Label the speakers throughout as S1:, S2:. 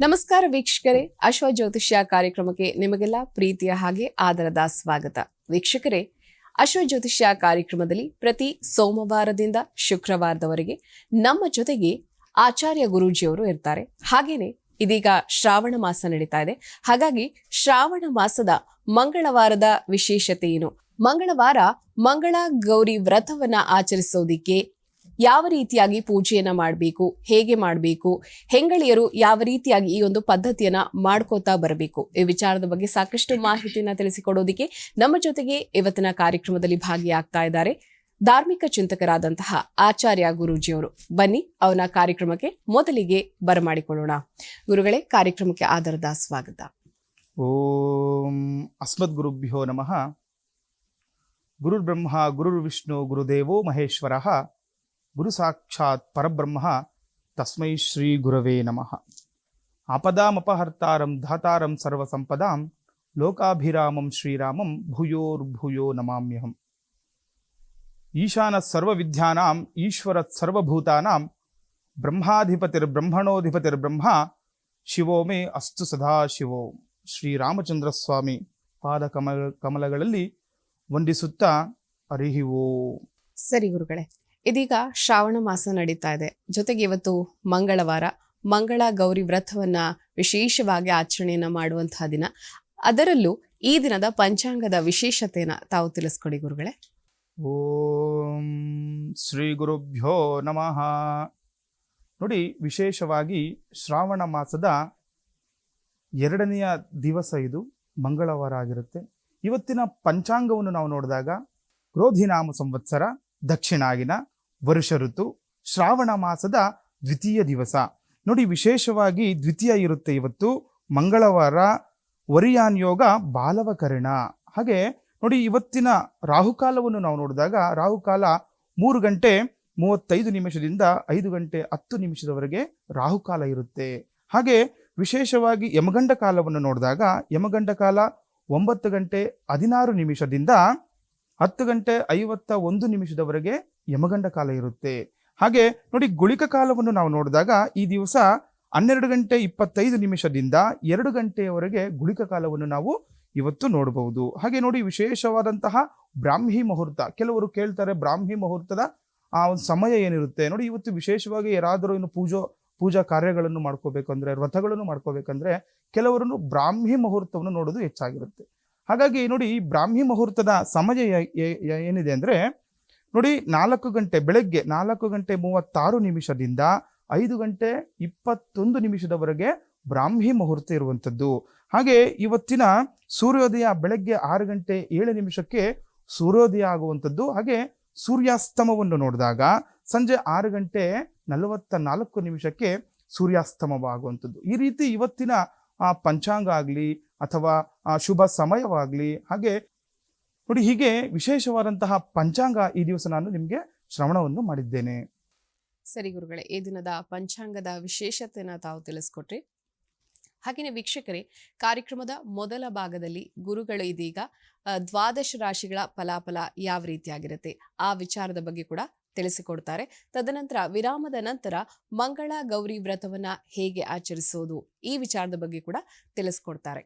S1: ನಮಸ್ಕಾರ ವೀಕ್ಷಕರೇ, ಅಶ್ವ ಜ್ಯೋತಿಷ್ಯ ಕಾರ್ಯಕ್ರಮಕ್ಕೆ ನಿಮಗೆಲ್ಲ ಪ್ರೀತಿಯ ಹಾಗೆ ಆದರದ ಸ್ವಾಗತ. ವೀಕ್ಷಕರೇ, ಅಶ್ವ ಜ್ಯೋತಿಷ್ಯ ಕಾರ್ಯಕ್ರಮದಲ್ಲಿ ಪ್ರತಿ ಸೋಮವಾರದಿಂದ ಶುಕ್ರವಾರದವರೆಗೆ ನಮ್ಮ ಜೊತೆಗೆ ಆಚಾರ್ಯ ಗುರೂಜಿಯವರು ಇರ್ತಾರೆ. ಹಾಗೇನೆ ಇದೀಗ ಶ್ರಾವಣ ಮಾಸ ನಡೀತಾ ಇದೆ. ಹಾಗಾಗಿ ಶ್ರಾವಣ ಮಾಸದ ಮಂಗಳವಾರದ ವಿಶೇಷತೆ ಏನು, ಮಂಗಳವಾರ ಮಂಗಳ ಗೌರಿ ವ್ರತವನ್ನ ಆಚರಿಸೋದಿಕ್ಕೆ ಯಾವ ರೀತಿಯಾಗಿ ಪೂಜೆಯನ್ನ ಮಾಡಬೇಕು, ಹೇಗೆ ಮಾಡಬೇಕು, ಹೆಂಗಳಿಯರು ಯಾವ ರೀತಿಯಾಗಿ ಈ ಒಂದು ಪದ್ಧತಿಯನ್ನ ಮಾಡ್ಕೋತಾ ಬರಬೇಕು, ಈ ವಿಚಾರದ ಬಗ್ಗೆ ಸಾಕಷ್ಟು ಮಾಹಿತಿಯನ್ನ ತಿಳಿಸಿಕೊಡೋದಿಕ್ಕೆ ನಮ್ಮ ಜೊತೆಗೆ ಇವತ್ತಿನ ಕಾರ್ಯಕ್ರಮದಲ್ಲಿ ಭಾಗಿಯಾಗ್ತಾ ಇದ್ದಾರೆ ಧಾರ್ಮಿಕ ಚಿಂತಕರಾದಂತಹ ಆಚಾರ್ಯ ಗುರೂಜಿಯವರು. ಬನ್ನಿ ಅವನ ಕಾರ್ಯಕ್ರಮಕ್ಕೆ ಮೊದಲಿಗೆ ಬರಮಾಡಿಕೊಳ್ಳೋಣ. ಗುರುಗಳೇ, ಕಾರ್ಯಕ್ರಮಕ್ಕೆ ಆದರದ ಸ್ವಾಗತ.
S2: ಓಂ ಅಸ್ಮದ್ ಗುರುಭ್ಯೋ ನಮಃ. ಗುರುರ್ ಬ್ರಹ್ಮ ಗುರುರ್ ವಿಷ್ಣು ಗುರುದೇವೋ ಮಹೇಶ್ವರಃ, ಗುರು ಸಾಕ್ಷಾತ್ ಪರಬ್ರಹ್ಮ ತಸ್ಮೈ ಶ್ರೀ ಗುರವೇ ನಮಃ. ಆಪದಾಮಪಹರ್ತಾರಂ ಧಾತಾರಂ ಸರ್ವಸಂಪದಾಂ ಲೋಕಾಭಿರಾಮಂ ಶ್ರೀರಾಮಂ ಭೂಯೋರ್ಭೂಯೋ ನಮಾಮ್ಯಹಂ. ಈಶಾನ ಸರ್ವವಿದ್ಯಾನಾಂ ಈಶ್ವರ ಸರ್ವಭೂತಾನಾಂ ಬ್ರಹ್ಮಾಧಿಪತಿರ್ಬ್ರಹ್ಮಣೋಧಿಪತಿರ್ಬ್ರಹ್ಮ ಶಿವೋ ಮೇ ಅಸ್ತು ಸದಾ ಶಿವೋ. ಶ್ರೀರಾಮಚಂದ್ರ ಸ್ವಾಮಿ ಪಾದ ಕಮಲಗಳಲ್ಲಿ ವಂದಿಸುತ್ತಾ ಹರಿಹಿ ಓಂ.
S1: ಸರಿ ಗುರುಗಳೇ, ಇದೀಗ ಶ್ರಾವಣ ಮಾಸ ನಡೀತಾ ಇದೆ. ಜೊತೆಗೆ ಇವತ್ತು ಮಂಗಳವಾರ, ಮಂಗಳ ಗೌರಿ ವ್ರತವನ್ನ ವಿಶೇಷವಾಗಿ ಆಚರಣೆಯನ್ನ ಮಾಡುವಂತಹ ದಿನ. ಅದರಲ್ಲೂ ಈ ದಿನದ ಪಂಚಾಂಗದ ವಿಶೇಷತೆಯನ್ನ ತಾವು ತಿಳಿಸ್ಕೊಡಿ ಗುರುಗಳೇ.
S2: ಓಂ ಶ್ರೀ ಗುರುಭ್ಯೋ ನಮಃ. ನೋಡಿ, ವಿಶೇಷವಾಗಿ ಶ್ರಾವಣ ಮಾಸದ 2ನೆಯ ದಿವಸ ಇದು ಮಂಗಳವಾರ ಆಗಿರುತ್ತೆ. ಇವತ್ತಿನ ಪಂಚಾಂಗವನ್ನು ನಾವು ನೋಡಿದಾಗ ಕ್ರೋಧಿನಾಮ ಸಂವತ್ಸರ, ದಕ್ಷಿಣಾಗಿನ ವರ್ಷ ಋತು, ಶ್ರಾವಣ ಮಾಸದ 2ಯ ದಿವಸ. ನೋಡಿ, ವಿಶೇಷವಾಗಿ 2ಯ ಇರುತ್ತೆ ಇವತ್ತು ಮಂಗಳವಾರ. ವರಿಯಾನ್ ಯೋಗ ಬಾಲವಕರಣ. ಹಾಗೆ ನೋಡಿ, ಇವತ್ತಿನ ರಾಹುಕಾಲವನ್ನು ನಾವು ನೋಡಿದಾಗ ರಾಹುಕಾಲ 3 ಗಂಟೆ 35 ನಿಮಿಷದಿಂದ 5 ಗಂಟೆ 10 ನಿಮಿಷದವರೆಗೆ ರಾಹುಕಾಲ ಇರುತ್ತೆ. ಹಾಗೆ ವಿಶೇಷವಾಗಿ ಯಮಗಂಡ ಕಾಲವನ್ನು ನೋಡಿದಾಗ ಯಮಗಂಡ ಕಾಲ 9 ಗಂಟೆ 16 ನಿಮಿಷದಿಂದ 10 ಗಂಟೆ 51 ನಿಮಿಷದವರೆಗೆ ಯಮಗಂಡ ಕಾಲ ಇರುತ್ತೆ. ಹಾಗೆ ನೋಡಿ, ಗುಳಿಕ ಕಾಲವನ್ನು ನಾವು ನೋಡಿದಾಗ ಈ ದಿವಸ 12 ಗಂಟೆ 25 ನಿಮಿಷದಿಂದ 2 ಗಂಟೆಯವರೆಗೆ ಗುಳಿಕ ಕಾಲವನ್ನು ನಾವು ಇವತ್ತು ನೋಡಬಹುದು. ಹಾಗೆ ನೋಡಿ, ವಿಶೇಷವಾದಂತಹ ಬ್ರಾಹ್ಮಿ ಮುಹೂರ್ತ. ಕೆಲವರು ಕೇಳ್ತಾರೆ, ಬ್ರಾಹ್ಮಿ ಮುಹೂರ್ತದ ಆ ಒಂದು ಸಮಯ ಏನಿರುತ್ತೆ. ನೋಡಿ, ಇವತ್ತು ವಿಶೇಷವಾಗಿ ಯಾರಾದರೂ ಇನ್ನು ಪೂಜಾ ಕಾರ್ಯಗಳನ್ನು ಮಾಡ್ಕೋಬೇಕಂದ್ರೆ, ವ್ರತಗಳನ್ನು ಮಾಡ್ಕೋಬೇಕಂದ್ರೆ ಕೆಲವರನ್ನು ಬ್ರಾಹ್ಮಿ ಮುಹೂರ್ತವನ್ನು ನೋಡೋದು ಹೆಚ್ಚಾಗಿರುತ್ತೆ. ಹಾಗಾಗಿ ನೋಡಿ, ಈ ಬ್ರಾಹ್ಮಿ ಮುಹೂರ್ತದ ಸಮಯ ಏನಿದೆ ಅಂದರೆ ನೋಡಿ, 4 ಗಂಟೆ ಬೆಳಗ್ಗೆ 4 ಗಂಟೆ 36 ನಿಮಿಷದಿಂದ 5 ಗಂಟೆ 21 ನಿಮಿಷದವರೆಗೆ ಬ್ರಾಹ್ಮಿ ಮುಹೂರ್ತ ಇರುವಂಥದ್ದು. ಹಾಗೆ ಇವತ್ತಿನ ಸೂರ್ಯೋದಯ ಬೆಳಗ್ಗೆ 6 ಗಂಟೆ 7 ನಿಮಿಷಕ್ಕೆ ಸೂರ್ಯೋದಯ ಆಗುವಂಥದ್ದು. ಹಾಗೆ ಸೂರ್ಯಾಸ್ತಮವನ್ನು ನೋಡಿದಾಗ ಸಂಜೆ 6 ಗಂಟೆ 44 ನಿಮಿಷಕ್ಕೆ ಸೂರ್ಯಾಸ್ತಮವಾಗುವಂಥದ್ದು. ಈ ರೀತಿ ಇವತ್ತಿನ ಪಂಚಾಂಗ ಆಗಲಿ ಅಥವಾ ಶುಭ ಸಮಯವಾಗಲಿ, ಹಾಗೆ ನೋಡಿ, ಹೀಗೆ ವಿಶೇಷವಾದಂತಹ ಪಂಚಾಂಗ ಈ ದಿವಸ ನಾನು ನಿಮಗೆ ಶ್ರವಣವನ್ನು ಮಾಡಿದ್ದೇನೆ.
S1: ಸರಿ ಗುರುಗಳೇ, ಈ ದಿನದ ಪಂಚಾಂಗದ ವಿಶೇಷತೆಯನ್ನ ತಾವು ತಿಳಿಸ್ಕೊಟ್ರಿ. ಹಾಗೆಯೇ ವೀಕ್ಷಕರೇ, ಕಾರ್ಯಕ್ರಮದ ಮೊದಲ ಭಾಗದಲ್ಲಿ ಗುರುಗಳು ಇದೀಗ 12 ರಾಶಿಗಳ ಫಲಾಫಲ ಯಾವ ರೀತಿಯಾಗಿರುತ್ತೆ ಆ ವಿಚಾರದ ಬಗ್ಗೆ ಕೂಡ ತಿಳಿಸಿಕೊಡ್ತಾರೆ. ತದನಂತರ ವಿರಾಮದ ನಂತರ ಮಂಗಳ ಗೌರಿ ವ್ರತವನ್ನ ಹೇಗೆ ಆಚರಿಸೋದು ಈ ವಿಚಾರದ ಬಗ್ಗೆ ಕೂಡ ತಿಳಿಸ್ಕೊಡ್ತಾರೆ.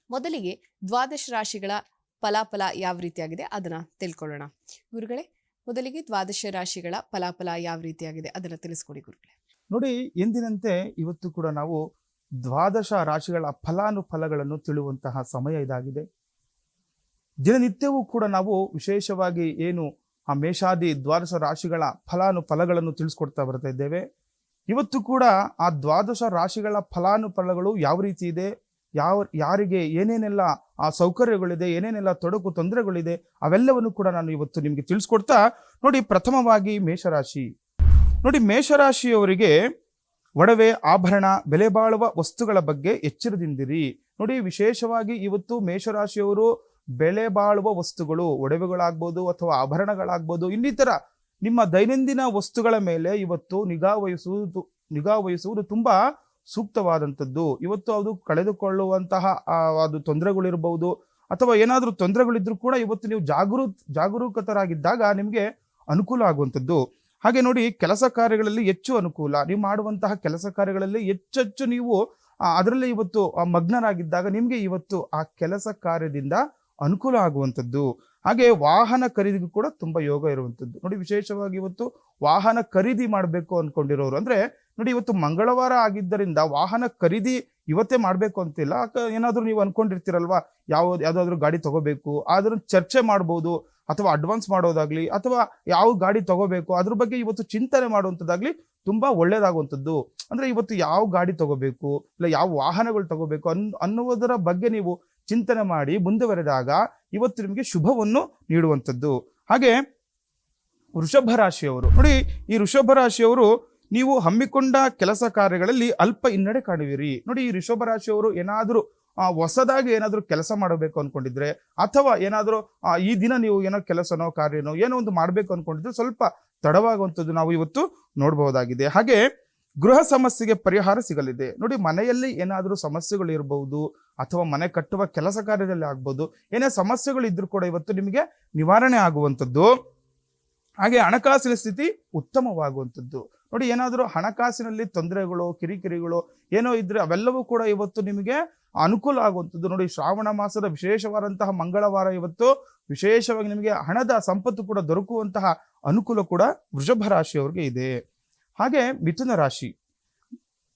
S1: ಮೊದಲಿಗೆ 12 ರಾಶಿಗಳ ಫಲಾಫಲ ಯಾವ ರೀತಿಯಾಗಿದೆ ಅದನ್ನ ತಿಳ್ಕೊಳ್ಳೋಣ. ಗುರುಗಳೇ, ಮೊದಲಿಗೆ 12 ರಾಶಿಗಳ ಫಲಾಫಲ ಯಾವ ರೀತಿಯಾಗಿದೆ ಅದನ್ನ ತಿಳಿಸ್ಕೊಡಿ ಗುರುಗಳೇ.
S2: ನೋಡಿ, ಎಂದಿನಂತೆ ಇವತ್ತು ಕೂಡ ನಾವು 12 ರಾಶಿಗಳ ಫಲಾನುಫಲಗಳನ್ನು ತಿಳಿಯುವಂತಹ ಸಮಯ ಇದಾಗಿದೆ. ದಿನನಿತ್ಯವೂ ಕೂಡ ನಾವು ವಿಶೇಷವಾಗಿ ಏನು ಆ ಮೇಷಾದಿ 12 ರಾಶಿಗಳ ಫಲಾನುಫಲಗಳನ್ನು ತಿಳಿಸ್ಕೊಡ್ತಾ ಬರ್ತಾ ಇದ್ದೇವೆ. ಇವತ್ತು ಕೂಡ ಆ 12 ರಾಶಿಗಳ ಫಲಾನುಫಲಗಳು ಯಾವ ರೀತಿ ಇದೆ, ಯಾರಿಗೆ ಏನೇನೆಲ್ಲ ಆ ಸೌಕರ್ಯಗಳಿದೆ, ಏನೇನೆಲ್ಲ ತೊಡಕು ತೊಂದರೆಗಳಿದೆ, ಅವೆಲ್ಲವನ್ನು ಕೂಡ ನಾನು ಇವತ್ತು ನಿಮಗೆ ತಿಳಿಸ್ಕೊಡ್ತಾ, ನೋಡಿ, ಪ್ರಥಮವಾಗಿ ಮೇಷರಾಶಿ. ನೋಡಿ, ಮೇಷರಾಶಿಯವರಿಗೆ ಒಡವೆ, ಆಭರಣ, ಬೆಲೆ ಬಾಳುವ ವಸ್ತುಗಳ ಬಗ್ಗೆ ಎಚ್ಚರದಿಂದಿರಿ. ನೋಡಿ, ವಿಶೇಷವಾಗಿ ಇವತ್ತು ಮೇಷರಾಶಿಯವರು ಬೆಲೆ ಬಾಳುವ ವಸ್ತುಗಳು, ಒಡವೆಗಳಾಗ್ಬೋದು ಅಥವಾ ಆಭರಣಗಳಾಗ್ಬೋದು, ಇನ್ನಿತರ ನಿಮ್ಮ ದೈನಂದಿನ ವಸ್ತುಗಳ ಮೇಲೆ ಇವತ್ತು ನಿಗಾ ವಹಿಸುವುದು ತುಂಬಾ ಸೂಕ್ತವಾದಂಥದ್ದು. ಇವತ್ತು ಅದು ಕಳೆದುಕೊಳ್ಳುವಂತಹ ಅದು ತೊಂದರೆಗಳಿರ್ಬಹುದು, ಅಥವಾ ಏನಾದರೂ ತೊಂದರೆಗಳಿದ್ರೂ ಕೂಡ ಇವತ್ತು ನೀವು ಜಾಗರೂಕತರಾಗಿದ್ದಾಗ ನಿಮಗೆ ಅನುಕೂಲ ಆಗುವಂಥದ್ದು. ಹಾಗೆ ನೋಡಿ, ಕೆಲಸ ಕಾರ್ಯಗಳಲ್ಲಿ ಹೆಚ್ಚು ಅನುಕೂಲ. ನೀವು ಮಾಡುವಂತಹ ಕೆಲಸ ಕಾರ್ಯಗಳಲ್ಲಿ ಹೆಚ್ಚೆಚ್ಚು ನೀವು ಅದರಲ್ಲಿ ಇವತ್ತು ಮಗ್ನರಾಗಿದ್ದಾಗ ನಿಮಗೆ ಇವತ್ತು ಆ ಕೆಲಸ ಕಾರ್ಯದಿಂದ ಅನುಕೂಲ ಆಗುವಂಥದ್ದು. ಹಾಗೆ ವಾಹನ ಖರೀದಿಗೂ ಕೂಡ ತುಂಬಾ ಯೋಗ ಇರುವಂಥದ್ದು. ನೋಡಿ, ವಿಶೇಷವಾಗಿ ಇವತ್ತು ವಾಹನ ಖರೀದಿ ಮಾಡಬೇಕು ಅನ್ಕೊಂಡಿರೋರು, ಅಂದ್ರೆ ನೋಡಿ ಇವತ್ತು ಮಂಗಳವಾರ ಆಗಿದ್ದರಿಂದ ವಾಹನ ಖರೀದಿ ಇವತ್ತೇ ಮಾಡ್ಬೇಕು ಅಂತಿಲ್ಲ. ಏನಾದ್ರೂ ನೀವು ಅನ್ಕೊಂಡಿರ್ತೀರಲ್ವಾ, ಯಾವ್ದಾದ್ರು ಗಾಡಿ ತಗೋಬೇಕು, ಅದನ್ನ ಚರ್ಚೆ ಮಾಡ್ಬೋದು, ಅಥವಾ ಅಡ್ವಾನ್ಸ್ ಮಾಡೋದಾಗ್ಲಿ, ಅಥವಾ ಯಾವ ಗಾಡಿ ತಗೋಬೇಕು ಅದ್ರ ಬಗ್ಗೆ ಇವತ್ತು ಚಿಂತನೆ ಮಾಡುವಂಥದ್ದಾಗ್ಲಿ ತುಂಬಾ ಒಳ್ಳೇದಾಗುವಂಥದ್ದು. ಅಂದ್ರೆ ಇವತ್ತು ಯಾವ ಗಾಡಿ ತಗೋಬೇಕು, ಇಲ್ಲ ಯಾವ ವಾಹನಗಳು ತಗೋಬೇಕು ಅನ್ನುವುದರ ಬಗ್ಗೆ ನೀವು ಚಿಂತನೆ ಮಾಡಿ ಮುಂದುವರೆದಾಗ ಇವತ್ತು ನಿಮಗೆ ಶುಭವನ್ನು ನೀಡುವಂಥದ್ದು. ಹಾಗೆ ವೃಷಭ ರಾಶಿಯವರು ನೋಡಿ, ಈ ವೃಷಭ ರಾಶಿಯವರು ನೀವು ಹಮ್ಮಿಕೊಂಡ ಕೆಲಸ ಕಾರ್ಯಗಳಲ್ಲಿ ಅಲ್ಪ ಹಿನ್ನಡೆ ಕಾಣುವಿರಿ. ನೋಡಿ, ಈ ವೃಷಭ ರಾಶಿಯವರು ಏನಾದರೂ ಹೊಸದಾಗಿ ಏನಾದರೂ ಕೆಲಸ ಮಾಡಬೇಕು ಅನ್ಕೊಂಡಿದ್ರೆ, ಅಥವಾ ಏನಾದರೂ ಈ ದಿನ ನೀವು ಏನೋ ಕೆಲಸನೋ ಕಾರ್ಯನೋ ಏನೋ ಒಂದು ಮಾಡಬೇಕು ಅನ್ಕೊಂಡಿದ್ರೆ ಸ್ವಲ್ಪ ತಡವಾಗುವಂಥದ್ದು ನಾವು ಇವತ್ತು ನೋಡಬಹುದಾಗಿದೆ. ಹಾಗೆ ಗೃಹ ಸಮಸ್ಯೆಗೆ ಪರಿಹಾರ ಸಿಗಲಿದೆ. ನೋಡಿ, ಮನೆಯಲ್ಲಿ ಏನಾದರೂ ಸಮಸ್ಯೆಗಳು ಇರಬಹುದು, ಅಥವಾ ಮನೆ ಕಟ್ಟುವ ಕೆಲಸ ಕಾರ್ಯದಲ್ಲಿ ಆಗ್ಬೋದು, ಏನೇ ಸಮಸ್ಯೆಗಳು ಇದ್ರೂ ಕೂಡ ಇವತ್ತು ನಿಮಗೆ ನಿವಾರಣೆ ಆಗುವಂಥದ್ದು. ಹಾಗೆ ಹಣಕಾಸಿನ ಸ್ಥಿತಿ ಉತ್ತಮವಾಗುವಂಥದ್ದು. ನೋಡಿ, ಏನಾದರೂ ಹಣಕಾಸಿನಲ್ಲಿ ತೊಂದರೆಗಳು, ಕಿರಿಕಿರಿಗಳು ಏನೋ ಇದ್ರೆ ಅವೆಲ್ಲವೂ ಕೂಡ ಇವತ್ತು ನಿಮಗೆ ಅನುಕೂಲ ಆಗುವಂಥದ್ದು. ನೋಡಿ, ಶ್ರಾವಣ ಮಾಸದ ವಿಶೇಷವಾದಂತಹ ಮಂಗಳವಾರ ಇವತ್ತು ವಿಶೇಷವಾಗಿ ನಿಮಗೆ ಹಣದ ಸಂಪತ್ತು ಕೂಡ ದೊರಕುವಂತಹ ಅನುಕೂಲ ಕೂಡ ವೃಷಭ ರಾಶಿಯವರಿಗೆ ಇದೆ. ಹಾಗೆ ಮಿಥುನ ರಾಶಿ,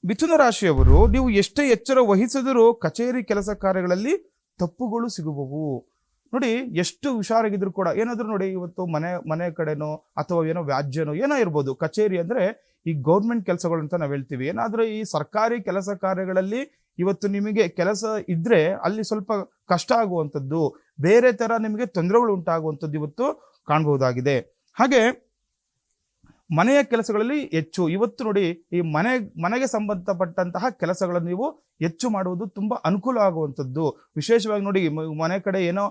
S2: ಮಿಥುನ ರಾಶಿಯವರು ನೀವು ಎಷ್ಟೇ ಎಚ್ಚರ ವಹಿಸಿದರೂ ಕಚೇರಿ ಕೆಲಸ ಕಾರ್ಯಗಳಲ್ಲಿ ತಪ್ಪುಗಳು ಸಿಗುವವು. ನೋಡಿ, ಎಷ್ಟು ಹುಷಾರಾಗಿದ್ರು ಕೂಡ ಏನಾದರೂ ನೋಡಿ ಇವತ್ತು ಮನೆ ಕಡೆನೋ ಅಥವಾ ಏನೋ ವ್ಯಾಜ್ಯನೋ ಏನೋ ಇರ್ಬೋದು. ಕಚೇರಿ ಅಂದ್ರೆ ಈ ಗೌರ್ಮೆಂಟ್ ಕೆಲಸಗಳು ಅಂತ ನಾವು ಹೇಳ್ತೀವಿ. ಏನಾದರೂ ಈ ಸರ್ಕಾರಿ ಕೆಲಸ ಕಾರ್ಯಗಳಲ್ಲಿ ಇವತ್ತು ನಿಮಗೆ ಕೆಲಸ ಇದ್ರೆ ಅಲ್ಲಿ ಸ್ವಲ್ಪ ಕಷ್ಟ ಆಗುವಂಥದ್ದು, ಬೇರೆ ತರ ನಿಮಗೆ ತೊಂದರೆಗಳು ಉಂಟಾಗುವಂಥದ್ದು ಇವತ್ತು ಕಾಣಬಹುದಾಗಿದೆ. ಹಾಗೆ ಮನೆಯ ಕೆಲಸಗಳಲ್ಲಿ ಹೆಚ್ಚು ಇವತ್ತು ನೋಡಿ, ಈ ಮನೆಗೆ ಸಂಬಂಧಪಟ್ಟಂತಹ ಕೆಲಸಗಳನ್ನು ನೀವು ಹೆಚ್ಚು ಮಾಡುವುದು ತುಂಬಾ ಅನುಕೂಲ ಆಗುವಂಥದ್ದು. ವಿಶೇಷವಾಗಿ ನೋಡಿ, ಮನೆ ಕಡೆ ಏನೋ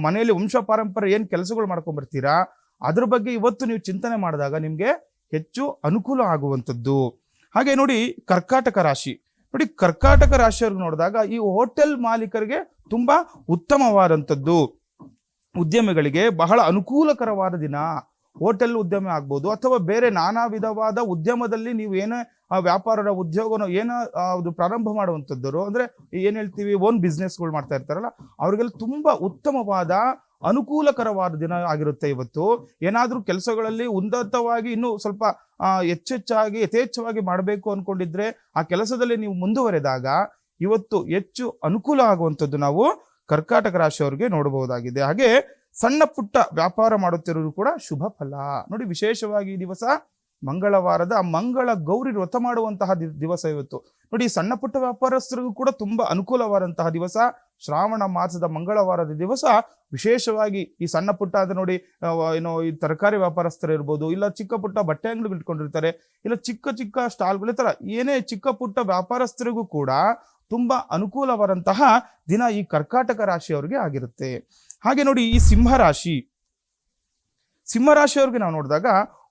S2: ಮನೆಯಲ್ಲಿ ವಂಶ ಪಾರಂಪರ್ಯ ಏನ್ ಕೆಲಸಗಳು ಮಾಡ್ಕೊಂಡ್ ಬರ್ತೀರಾ ಅದ್ರ ಬಗ್ಗೆ ಇವತ್ತು ನೀವು ಚಿಂತನೆ ಮಾಡಿದಾಗ ನಿಮ್ಗೆ ಹೆಚ್ಚು ಅನುಕೂಲ ಆಗುವಂಥದ್ದು. ಹಾಗೆ ನೋಡಿ, ಕರ್ಕಾಟಕ ರಾಶಿ ನೋಡಿ, ಕರ್ಕಾಟಕ ರಾಶಿಯವ್ರಿಗೆ ನೋಡಿದಾಗ ಈ ಹೋಟೆಲ್ ಮಾಲೀಕರಿಗೆ ತುಂಬಾ ಉತ್ತಮವಾದಂಥದ್ದು. ಉದ್ಯಮಿಗಳಿಗೆ ಬಹಳ ಅನುಕೂಲಕರವಾದ ದಿನ. ಹೋಟೆಲ್ ಉದ್ಯಮ ಆಗ್ಬೋದು, ಅಥವಾ ಬೇರೆ ನಾನಾ ವಿಧವಾದ ಉದ್ಯಮದಲ್ಲಿ ನೀವು ಏನೇ ವ್ಯಾಪಾರದ ಉದ್ಯೋಗನೋ ಏನೋ ಅದು ಪ್ರಾರಂಭ ಮಾಡುವಂಥದ್ದು, ಅಂದ್ರೆ ಏನ್ ಹೇಳ್ತೀವಿ ಓನ್ ಬಿಸ್ನೆಸ್ಗಳು ಮಾಡ್ತಾ ಇರ್ತಾರಲ್ಲ ಅವ್ರಿಗೆಲ್ಲ ತುಂಬಾ ಉತ್ತಮವಾದ ಅನುಕೂಲಕರವಾದ ದಿನ ಆಗಿರುತ್ತೆ ಇವತ್ತು. ಏನಾದ್ರೂ ಕೆಲಸಗಳಲ್ಲಿ ಉನ್ನತವಾಗಿ ಇನ್ನೂ ಸ್ವಲ್ಪ ಯಥೇಚ್ಛವಾಗಿ ಮಾಡಬೇಕು ಅನ್ಕೊಂಡಿದ್ರೆ ಆ ಕೆಲಸದಲ್ಲಿ ನೀವು ಮುಂದುವರೆದಾಗ ಇವತ್ತು ಹೆಚ್ಚು ಅನುಕೂಲ ಆಗುವಂಥದ್ದು ನಾವು ಕರ್ಕಾಟಕ ರಾಶಿಯವರಿಗೆ ನೋಡಬಹುದಾಗಿದೆ. ಹಾಗೆ ಸಣ್ಣ ಪುಟ್ಟ ವ್ಯಾಪಾರ ಮಾಡುತ್ತಿರೋರು ಕೂಡ ಶುಭ ಫಲ. ನೋಡಿ, ವಿಶೇಷವಾಗಿ ಈ ದಿವಸ ಮಂಗಳವಾರದ ಮಂಗಳ ಗೌರಿ ವ್ರತ ಮಾಡುವಂತಹ ದಿವಸ ಇವತ್ತು. ನೋಡಿ, ಸಣ್ಣ ಪುಟ್ಟ ವ್ಯಾಪಾರಸ್ಥರಿಗೂ ಕೂಡ ತುಂಬಾ ಅನುಕೂಲವಾದಂತಹ ದಿವಸ. ಶ್ರಾವಣ ಮಾಸದ ಮಂಗಳವಾರದ ದಿವಸ ವಿಶೇಷವಾಗಿ ಈ ಸಣ್ಣ ಪುಟ್ಟ ಅಂದ್ರೆ ನೋಡಿ, ಏನೋ ಈ ತರಕಾರಿ ವ್ಯಾಪಾರಸ್ಥರು ಇರ್ಬೋದು, ಇಲ್ಲ ಚಿಕ್ಕ ಪುಟ್ಟ ಬಟ್ಟೆ ಅಂಗಡಿಗಳು ಇಟ್ಕೊಂಡಿರ್ತಾರೆ, ಇಲ್ಲ ಚಿಕ್ಕ ಚಿಕ್ಕ ಸ್ಟಾಲ್ಗಳು, ಈ ತರ ಏನೇ ಚಿಕ್ಕ ಪುಟ್ಟ ವ್ಯಾಪಾರಸ್ಥರಿಗೂ ಕೂಡ ತುಂಬಾ ಅನುಕೂಲವಾದಂತಹ ದಿನ ಈ ಕರ್ಕಾಟಕ ರಾಶಿಯವರಿಗೆ ಆಗಿರುತ್ತೆ. ಹಾಗೆ ನೋಡಿ, ಈ ಸಿಂಹರಾಶಿಯವ್ರಿಗೆ ನಾವು ನೋಡಿದಾಗ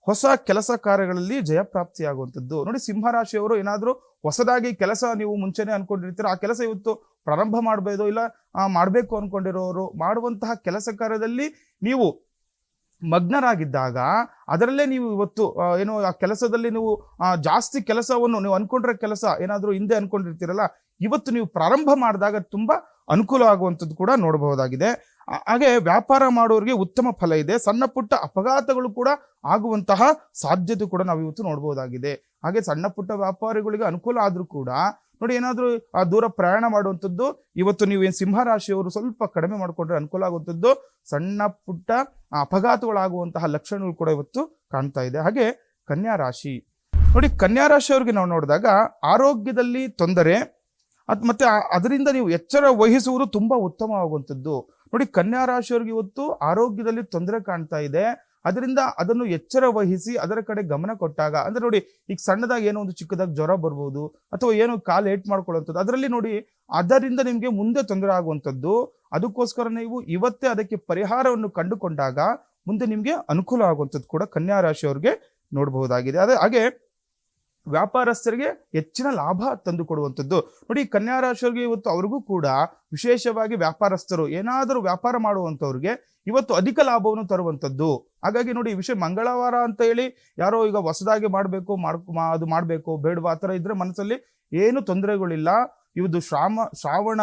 S2: ಹೊಸ ಕೆಲಸ ಕಾರ್ಯಗಳಲ್ಲಿ ಜಯಪ್ರಾಪ್ತಿ ಆಗುವಂಥದ್ದು. ನೋಡಿ, ಸಿಂಹರಾಶಿಯವರು ಏನಾದರೂ ಹೊಸದಾಗಿ ಕೆಲಸ ನೀವು ಮುಂಚೆನೆ ಅನ್ಕೊಂಡಿರ್ತೀರ, ಆ ಕೆಲಸ ಇವತ್ತು ಪ್ರಾರಂಭ ಮಾಡಬಹುದು, ಇಲ್ಲ ಮಾಡಬೇಕು ಅನ್ಕೊಂಡಿರೋರು ಮಾಡುವಂತಹ ಕೆಲಸ ಕಾರ್ಯದಲ್ಲಿ ನೀವು ಮಗ್ನರಾಗಿದ್ದಾಗ ಅದರಲ್ಲೇ ನೀವು ಇವತ್ತು ಏನೋ ಆ ಕೆಲಸದಲ್ಲಿ ನೀವು ಜಾಸ್ತಿ ಕೆಲಸವನ್ನು ನೀವು ಅನ್ಕೊಂಡಿರೋ ಕೆಲಸ ಏನಾದರೂ ಹಿಂದೆ ಅನ್ಕೊಂಡಿರ್ತೀರಲ್ಲ, ಇವತ್ತು ನೀವು ಪ್ರಾರಂಭ ಮಾಡಿದಾಗ ತುಂಬಾ ಅನುಕೂಲ ಆಗುವಂಥದ್ದು ಕೂಡ ನೋಡಬಹುದಾಗಿದೆ. ಹಾಗೆ ವ್ಯಾಪಾರ ಮಾಡೋರಿಗೆ ಉತ್ತಮ ಫಲ ಇದೆ. ಸಣ್ಣ ಪುಟ್ಟ ಅಪಘಾತಗಳು ಕೂಡ ಆಗುವಂತಹ ಸಾಧ್ಯತೆ ಕೂಡ ನಾವು ಇವತ್ತು ನೋಡಬಹುದಾಗಿದೆ. ಹಾಗೆ ಸಣ್ಣ ಪುಟ್ಟ ವ್ಯಾಪಾರಿಗಳಿಗೆ ಅನುಕೂಲ ಆದ್ರೂ ಕೂಡ ನೋಡಿ, ಏನಾದ್ರೂ ದೂರ ಪ್ರಯಾಣ ಮಾಡುವಂಥದ್ದು ಇವತ್ತು ನೀವು ಏನ್ ಸಿಂಹರಾಶಿಯವರು ಸ್ವಲ್ಪ ಕಡಿಮೆ ಮಾಡಿಕೊಂಡ್ರೆ ಅನುಕೂಲ ಆಗುವಂಥದ್ದು. ಸಣ್ಣ ಪುಟ್ಟ ಅಪಘಾತಗಳಾಗುವಂತಹ ಲಕ್ಷಣಗಳು ಕೂಡ ಇವತ್ತು ಕಾಣ್ತಾ ಇದೆ. ಹಾಗೆ ಕನ್ಯಾ ರಾಶಿ ನೋಡಿ, ಕನ್ಯಾ ರಾಶಿಯವ್ರಿಗೆ ನಾವು ನೋಡಿದಾಗ ಆರೋಗ್ಯದಲ್ಲಿ ತೊಂದರೆ ಮತ್ತೆ ಅದರಿಂದ ನೀವು ಎಚ್ಚರ ವಹಿಸುವುದು ತುಂಬಾ ಉತ್ತಮವಾಗುವಂಥದ್ದು. ನೋಡಿ, ಕನ್ಯಾ ರಾಶಿಯವ್ರಿಗೆ ಇವತ್ತು ಆರೋಗ್ಯದಲ್ಲಿ ತೊಂದರೆ ಕಾಣ್ತಾ ಇದೆ. ಅದರಿಂದ ಅದನ್ನು ಎಚ್ಚರ ವಹಿಸಿ ಅದರ ಕಡೆ ಗಮನ ಕೊಟ್ಟಾಗ, ಅಂದ್ರೆ ನೋಡಿ, ಈಗ ಸಣ್ಣದಾಗಿ ಏನೋ ಒಂದು ಚಿಕ್ಕದಾಗಿ ಜ್ವರ ಬರ್ಬೋದು, ಅಥವಾ ಏನೋ ಕಾಲು ಏಟ್ ಮಾಡ್ಕೊಳ್ಳುವಂಥದ್ದು, ಅದರಲ್ಲಿ ನೋಡಿ ಅದರಿಂದ ನಿಮ್ಗೆ ಮುಂದೆ ತೊಂದರೆ ಆಗುವಂಥದ್ದು. ಅದಕ್ಕೋಸ್ಕರ ನೀವು ಇವತ್ತೇ ಅದಕ್ಕೆ ಪರಿಹಾರವನ್ನು ಕಂಡುಕೊಂಡಾಗ ಮುಂದೆ ನಿಮ್ಗೆ ಅನುಕೂಲ ಆಗುವಂಥದ್ದು ಕೂಡ ಕನ್ಯಾ ರಾಶಿಯವ್ರಿಗೆ ನೋಡಬಹುದಾಗಿದೆ. ಹಾಗೆ ವ್ಯಾಪಾರಸ್ಥರಿಗೆ ಹೆಚ್ಚಿನ ಲಾಭ ತಂದು ಕೊಡುವಂಥದ್ದು. ನೋಡಿ, ಕನ್ಯಾ ರಾಶಿಯವರಿಗೆ ಇವತ್ತು ಅವ್ರಿಗೂ ಕೂಡ ವಿಶೇಷವಾಗಿ ವ್ಯಾಪಾರಸ್ಥರು ಏನಾದರೂ ವ್ಯಾಪಾರ ಮಾಡುವಂಥವ್ರಿಗೆ ಇವತ್ತು ಅಧಿಕ ಲಾಭವನ್ನು ತರುವಂಥದ್ದು. ಹಾಗಾಗಿ ನೋಡಿ, ವಿಷಯ ಮಂಗಳವಾರ ಅಂತ ಹೇಳಿ ಯಾರೋ ಈಗ ಹೊಸದಾಗಿ ಅದು ಮಾಡಬೇಕು ಬೇಡವಾ ಆ ಥರ ಇದ್ರೆ ಮನಸ್ಸಲ್ಲಿ ಏನು ತೊಂದರೆಗಳಿಲ್ಲ. ಇವತ್ತು ಶ್ರಾವಣ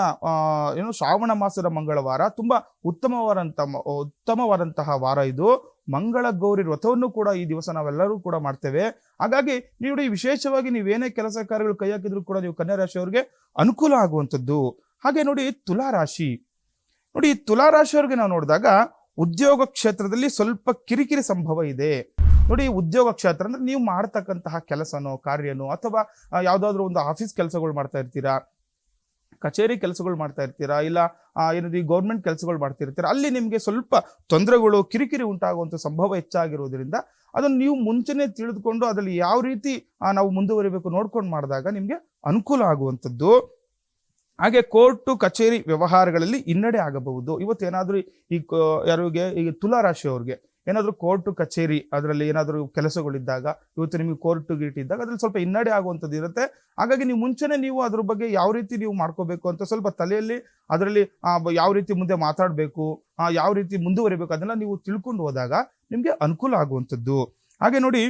S2: ಶ್ರಾವಣ ಮಾಸದ ಮಂಗಳವಾರ ತುಂಬಾ ಉತ್ತಮವಾದಂತಹ ವಾರ ಇದು. ಮಂಗಳ ಗೌರಿ ವ್ರತವನ್ನು ಕೂಡ ಈ ದಿವಸ ನಾವೆಲ್ಲರೂ ಕೂಡ ಮಾಡ್ತೇವೆ. ಹಾಗಾಗಿ ನೀವು ವಿಶೇಷವಾಗಿ ನೀವೇನೇ ಕೆಲಸ ಕಾರ್ಯಗಳು ಕೈ ಹಾಕಿದ್ರು ಕೂಡ ನೀವು ಕನ್ಯಾ ರಾಶಿಯವರಿಗೆ ಅನುಕೂಲ ಆಗುವಂಥದ್ದು. ಹಾಗೆ ನೋಡಿ ತುಲಾರಾಶಿ, ನೋಡಿ ತುಲಾರಾಶಿಯವರಿಗೆ ನಾವು ನೋಡಿದಾಗ ಉದ್ಯೋಗ ಕ್ಷೇತ್ರದಲ್ಲಿ ಸ್ವಲ್ಪ ಕಿರಿಕಿರಿ ಸಂಭವ ಇದೆ. ನೋಡಿ ಉದ್ಯೋಗ ಕ್ಷೇತ್ರ ಅಂದ್ರೆ ನೀವು ಮಾಡ್ತಕ್ಕಂತಹ ಕೆಲಸನೋ ಕಾರ್ಯನೋ ಅಥವಾ ಯಾವ್ದಾದ್ರು ಒಂದು ಆಫೀಸ್ ಕೆಲಸಗಳು ಮಾಡ್ತಾ ಇರ್ತೀರಾ, ಕಚೇರಿ ಕೆಲಸಗಳು ಮಾಡ್ತಾ ಇರ್ತೀರಾ, ಇಲ್ಲ ಏನಾದ್ರು ಗೌರ್ಮೆಂಟ್ ಕೆಲಸಗಳು ಮಾಡ್ತಿರ್ತೀರಾ, ಅಲ್ಲಿ ನಿಮ್ಗೆ ಸ್ವಲ್ಪ ತೊಂದರೆಗಳು ಕಿರಿಕಿರಿ ಉಂಟಾಗುವಂತ ಸಂಭವ ಹೆಚ್ಚಾಗಿರುವುದರಿಂದ ಅದನ್ನು ನೀವು ಮುಂಚೆನೆ ತಿಳಿದುಕೊಂಡು ಅದರಲ್ಲಿ ಯಾವ ರೀತಿ ನಾವು ಮುಂದುವರಿಬೇಕು ನೋಡ್ಕೊಂಡು ಮಾಡಿದಾಗ ನಿಮ್ಗೆ ಅನುಕೂಲ ಆಗುವಂಥದ್ದು. ಹಾಗೆ ಕೋರ್ಟು ಕಚೇರಿ ವ್ಯವಹಾರಗಳಲ್ಲಿ ಹಿನ್ನಡೆ ಆಗಬಹುದು. ಇವತ್ತೇನಾದ್ರೂ ಯಾರಿಗೆ ಈಗ ತುಲಾರಾಶಿಯವ್ರಿಗೆ ಏನಾದರೂ ಕೋರ್ಟು ಕಚೇರಿ ಅದರಲ್ಲಿ ಏನಾದರೂ ಕೆಲಸಗಳಿದ್ದಾಗ ಇವತ್ತು ನಿಮಗೆ ಕೋರ್ಟು ಗೀಟ್ ಇದ್ದಾಗ ಅದ್ರಲ್ಲಿ ಸ್ವಲ್ಪ ಹಿನ್ನಡೆ ಆಗುವಂಥದ್ದು ಇರುತ್ತೆ. ಹಾಗಾಗಿ ನೀವು ಮುಂಚೆನೆ ನೀವು ಅದ್ರ ಬಗ್ಗೆ ಯಾವ ರೀತಿ ನೀವು ಮಾಡ್ಕೋಬೇಕು ಅಂತ ಸ್ವಲ್ಪ ತಲೆಯಲ್ಲಿ ಅದರಲ್ಲಿ ಯಾವ ರೀತಿ ಮುಂದೆ ಮಾತಾಡಬೇಕು, ಯಾವ ರೀತಿ ಮುಂದುವರಿಬೇಕು ಅದನ್ನೆಲ್ಲ ನೀವು ತಿಳ್ಕೊಂಡು ಹೋದಾಗ ನಿಮಗೆ ಅನುಕೂಲ ಆಗುವಂಥದ್ದು. ಹಾಗೆ ನೋಡಿ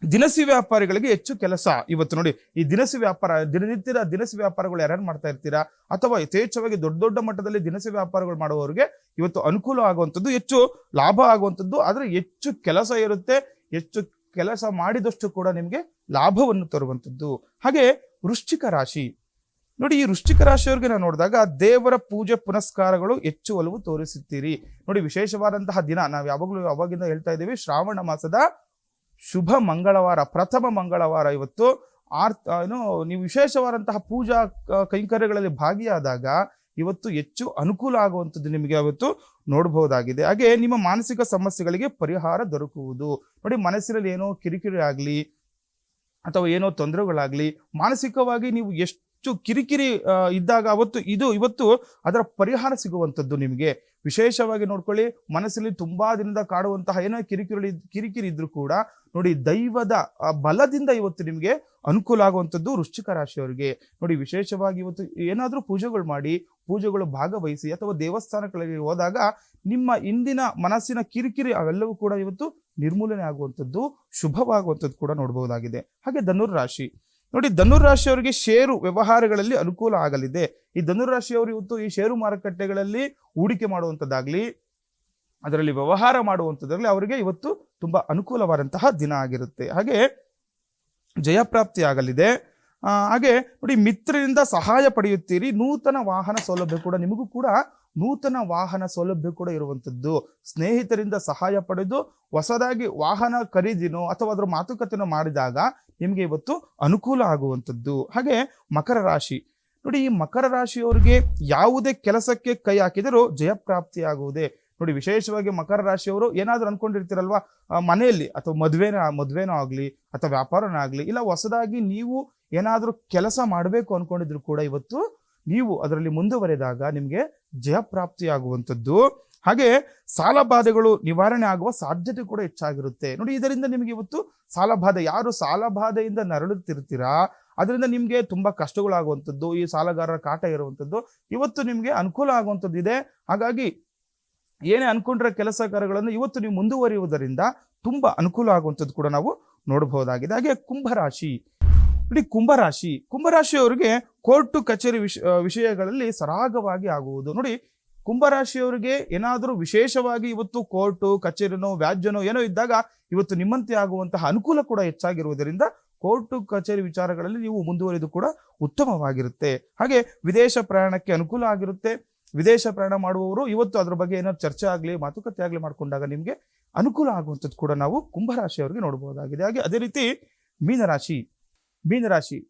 S2: ದಿನಸಿ ವ್ಯಾಪಾರಿಗಳಿಗೆ ಹೆಚ್ಚು ಕೆಲಸ. ಇವತ್ತು ನೋಡಿ ಈ ದಿನಸಿ ವ್ಯಾಪಾರ ದಿನನಿತ್ಯದ ದಿನಸಿ ವ್ಯಾಪಾರಗಳು ಯಾರ್ಯಾರು ಮಾಡ್ತಾ ಇರ್ತೀರಾ ಅಥವಾ ಯಥೇಚ್ಛವಾಗಿ ದೊಡ್ಡ ದೊಡ್ಡ ಮಟ್ಟದಲ್ಲಿ ದಿನಸಿ ವ್ಯಾಪಾರಗಳು ಮಾಡುವವರಿಗೆ ಇವತ್ತು ಅನುಕೂಲ ಆಗುವಂಥದ್ದು, ಹೆಚ್ಚು ಲಾಭ ಆಗುವಂಥದ್ದು. ಆದರೆ ಹೆಚ್ಚು ಕೆಲಸ ಇರುತ್ತೆ, ಹೆಚ್ಚು ಕೆಲಸ ಮಾಡಿದಷ್ಟು ಕೂಡ ನಿಮಗೆ ಲಾಭವನ್ನು ತರುವಂಥದ್ದು. ಹಾಗೆ ವೃಶ್ಚಿಕ ರಾಶಿ, ನೋಡಿ ಈ ವೃಶ್ಚಿಕ ರಾಶಿಯವರಿಗೆ ನಾವು ನೋಡಿದಾಗ ದೇವರ ಪೂಜೆ ಪುನಸ್ಕಾರಗಳು ಹೆಚ್ಚು ಒಲವು ತೋರಿಸುತ್ತೀರಿ. ನೋಡಿ ವಿಶೇಷವಾದಂತಹ ದಿನ ನಾವು ಯಾವಾಗಲೂ ಅವಾಗಿಂದ ಹೇಳ್ತಾ ಇದ್ದೀವಿ, ಶ್ರಾವಣ ಮಾಸದ ಶುಭ ಮಂಗಳವಾರ, ಪ್ರಥಮ ಮಂಗಳವಾರ ಇವತ್ತು. ನೀವು ವಿಶೇಷವಾದಂತಹ ಪೂಜಾ ಕೈಂಕರ್ಯಗಳಲ್ಲಿ ಭಾಗಿಯಾದಾಗ ಇವತ್ತು ಹೆಚ್ಚು ಅನುಕೂಲ ಆಗುವಂಥದ್ದು ನಿಮಗೆ ಅವತ್ತು ನೋಡಬಹುದಾಗಿದೆ. ಹಾಗೆ ನಿಮ್ಮ ಮಾನಸಿಕ ಸಮಸ್ಯೆಗಳಿಗೆ ಪರಿಹಾರ ದೊರಕುವುದು. ನೋಡಿ ಮನಸ್ಸಿನಲ್ಲಿ ಏನೋ ಕಿರಿಕಿರಿ ಆಗಲಿ ಅಥವಾ ಏನೋ ತೊಂದರೆಗಳಾಗ್ಲಿ, ಮಾನಸಿಕವಾಗಿ ನೀವು ಎಷ್ಟು ಕಿರಿಕಿರಿ ಇದ್ದಾಗ ಇವತ್ತು ಅದರ ಪರಿಹಾರ ಸಿಗುವಂಥದ್ದು ನಿಮಗೆ. ವಿಶೇಷವಾಗಿ ನೋಡ್ಕೊಳ್ಳಿ, ಮನಸ್ಸಲ್ಲಿ ತುಂಬಾ ದಿನದ ಕಾಡುವಂತಹ ಏನೋ ಕಿರಿಕಿರಿ ಇದ್ರೂ ಕೂಡ ನೋಡಿ ದೈವದ ಬಲದಿಂದ ಇವತ್ತು ನಿಮಗೆ ಅನುಕೂಲ ಆಗುವಂಥದ್ದು ವೃಶ್ಚಿಕ ರಾಶಿಯವರಿಗೆ. ನೋಡಿ ವಿಶೇಷವಾಗಿ ಇವತ್ತು ಏನಾದರೂ ಪೂಜೆಗಳು ಭಾಗವಹಿಸಿ ಅಥವಾ ದೇವಸ್ಥಾನಗಳಿಗೆ ಹೋದಾಗ ನಿಮ್ಮ ಇಂದಿನ ಮನಸ್ಸಿನ ಕಿರಿಕಿರಿ ಅವೆಲ್ಲವೂ ಕೂಡ ಇವತ್ತು ನಿರ್ಮೂಲನೆ ಆಗುವಂಥದ್ದು, ಶುಭವಾಗುವಂಥದ್ದು ಕೂಡ ನೋಡಬಹುದಾಗಿದೆ. ಹಾಗೆ ಧನುರ್ರಾಶಿ, ನೋಡಿ ಧನುರ್ರಾಶಿಯವರಿಗೆ ಷೇರು ವ್ಯವಹಾರಗಳಲ್ಲಿ ಅನುಕೂಲ ಆಗಲಿದೆ. ಈ ಧನುರ್ರಾಶಿಯವರು ಇವತ್ತು ಈ ಷೇರು ಮಾರುಕಟ್ಟೆಗಳಲ್ಲಿ ಹೂಡಿಕೆ ಮಾಡುವಂಥದ್ದಾಗ್ಲಿ ಅದರಲ್ಲಿ ವ್ಯವಹಾರ ಮಾಡುವಂಥದ್ರಲ್ಲಿ ಅವರಿಗೆ ಇವತ್ತು ತುಂಬಾ ಅನುಕೂಲವಾದಂತಹ ದಿನ ಆಗಿರುತ್ತೆ. ಹಾಗೆ ಜಯಪ್ರಾಪ್ತಿ ಆಗಲಿದೆ. ಹಾಗೆ ನೋಡಿ ಮಿತ್ರರಿಂದ ಸಹಾಯ ಪಡೆಯುತ್ತೀರಿ. ನೂತನ ವಾಹನ ಸೌಲಭ್ಯ ಕೂಡ ನಿಮಗೂ ಕೂಡ ಇರುವಂಥದ್ದು. ಸ್ನೇಹಿತರಿಂದ ಸಹಾಯ ಪಡೆದು ಹೊಸದಾಗಿ ವಾಹನ ಖರೀದಿನೋ ಅಥವಾ ಅದರ ಮಾತುಕತೆನೋ ಮಾಡಿದಾಗ ನಿಮಗೆ ಇವತ್ತು ಅನುಕೂಲ ಆಗುವಂಥದ್ದು. ಹಾಗೆ ಮಕರ ರಾಶಿ, ನೋಡಿ ಈ ಮಕರ ರಾಶಿಯವರಿಗೆ ಯಾವುದೇ ಕೆಲಸಕ್ಕೆ ಕೈ ಹಾಕಿದರೂ ಜಯಪ್ರಾಪ್ತಿ ಆಗುವುದೇ. ನೋಡಿ ವಿಶೇಷವಾಗಿ ಮಕರ ರಾಶಿಯವರು ಏನಾದರೂ ಅನ್ಕೊಂಡಿರ್ತೀರಲ್ವಾ, ಮನೆಯಲ್ಲಿ ಅಥವಾ ಮದುವೆನೋ ಆಗಲಿ ಅಥವಾ ವ್ಯಾಪಾರನೋ ಆಗಲಿ, ಇಲ್ಲ ಹೊಸದಾಗಿ ನೀವು ಏನಾದರೂ ಕೆಲಸ ಮಾಡಬೇಕು ಅನ್ಕೊಂಡಿದ್ರು ಕೂಡ ಇವತ್ತು ನೀವು ಅದರಲ್ಲಿ ಮುಂದುವರೆದಾಗ ನಿಮಗೆ ಜಯಪ್ರಾಪ್ತಿ ಆಗುವಂಥದ್ದು. ಹಾಗೆ ಸಾಲ ಬಾಧೆಗಳು ನಿವಾರಣೆ ಆಗುವ ಸಾಧ್ಯತೆ ಕೂಡ ಹೆಚ್ಚಾಗಿರುತ್ತೆ. ನೋಡಿ ಇದರಿಂದ ನಿಮಗೆ ಇವತ್ತು ಸಾಲಬಾಧೆ, ಯಾರು ಸಾಲಬಾಧೆಯಿಂದ ನರಳುತ್ತಿರ್ತೀರಾ ಅದರಿಂದ ನಿಮಗೆ ತುಂಬಾ ಕಷ್ಟಗಳಾಗುವಂಥದ್ದು, ಈ ಸಾಲಗಾರರ ಕಾಟ ಇರುವಂಥದ್ದು ಇವತ್ತು ನಿಮಗೆ ಅನುಕೂಲ ಆಗುವಂಥದ್ದು ಇದೆ. ಹಾಗಾಗಿ ಏನೇ ಅನ್ಕೊಂಡ್ರೆ ಕೆಲಸ ಕಾರ್ಯಗಳನ್ನು ಇವತ್ತು ನೀವು ಮುಂದುವರಿಯುವುದರಿಂದ ತುಂಬಾ ಅನುಕೂಲ ಆಗುವಂಥದ್ದು ಕೂಡ ನಾವು ನೋಡಬಹುದಾಗಿದೆ. ಹಾಗೆ ಕುಂಭರಾಶಿ, ನೋಡಿ ಕುಂಭರಾಶಿಯವರಿಗೆ ಕೋರ್ಟು ಕಚೇರಿ ವಿಷಯಗಳಲ್ಲಿ ಸರಾಗವಾಗಿ ಆಗುವುದು. ನೋಡಿ ಕುಂಭರಾಶಿಯವರಿಗೆ ಏನಾದರೂ ವಿಶೇಷವಾಗಿ ಇವತ್ತು ಕೋರ್ಟು ಕಚೇರಿನೋ ವ್ಯಾಜ್ಯನೋ ಏನೋ ಇದ್ದಾಗ ಇವತ್ತು ನಿಮ್ಮಂತೆ ಆಗುವಂತಹ ಅನುಕೂಲ ಕೂಡ ಹೆಚ್ಚಾಗಿರುವುದರಿಂದ ಕೋರ್ಟು ಕಚೇರಿ ವಿಚಾರಗಳಲ್ಲಿ ನೀವು ಮುಂದುವರಿದು ಕೂಡ ಉತ್ತಮವಾಗಿರುತ್ತೆ. ಹಾಗೆ ವಿದೇಶ ಪ್ರಯಾಣಕ್ಕೆ ಅನುಕೂಲ ಆಗಿರುತ್ತೆ. ವಿದೇಶ ಪ್ರಯಾಣ ಮಾಡುವವರು ಇವತ್ತು ಅದ್ರ ಬಗ್ಗೆ ಏನಾದ್ರು ಚರ್ಚೆ ಆಗಲಿ ಮಾತುಕತೆ ಆಗಲಿ ಮಾಡ್ಕೊಂಡಾಗ ನಿಮಗೆ ಅನುಕೂಲ ಆಗುವಂಥದ್ದು ಕೂಡ ನಾವು ಕುಂಭರಾಶಿಯವರಿಗೆ ನೋಡಬಹುದಾಗಿದೆ. ಹಾಗೆ ಅದೇ ರೀತಿ ಮೀನರಾಶಿ,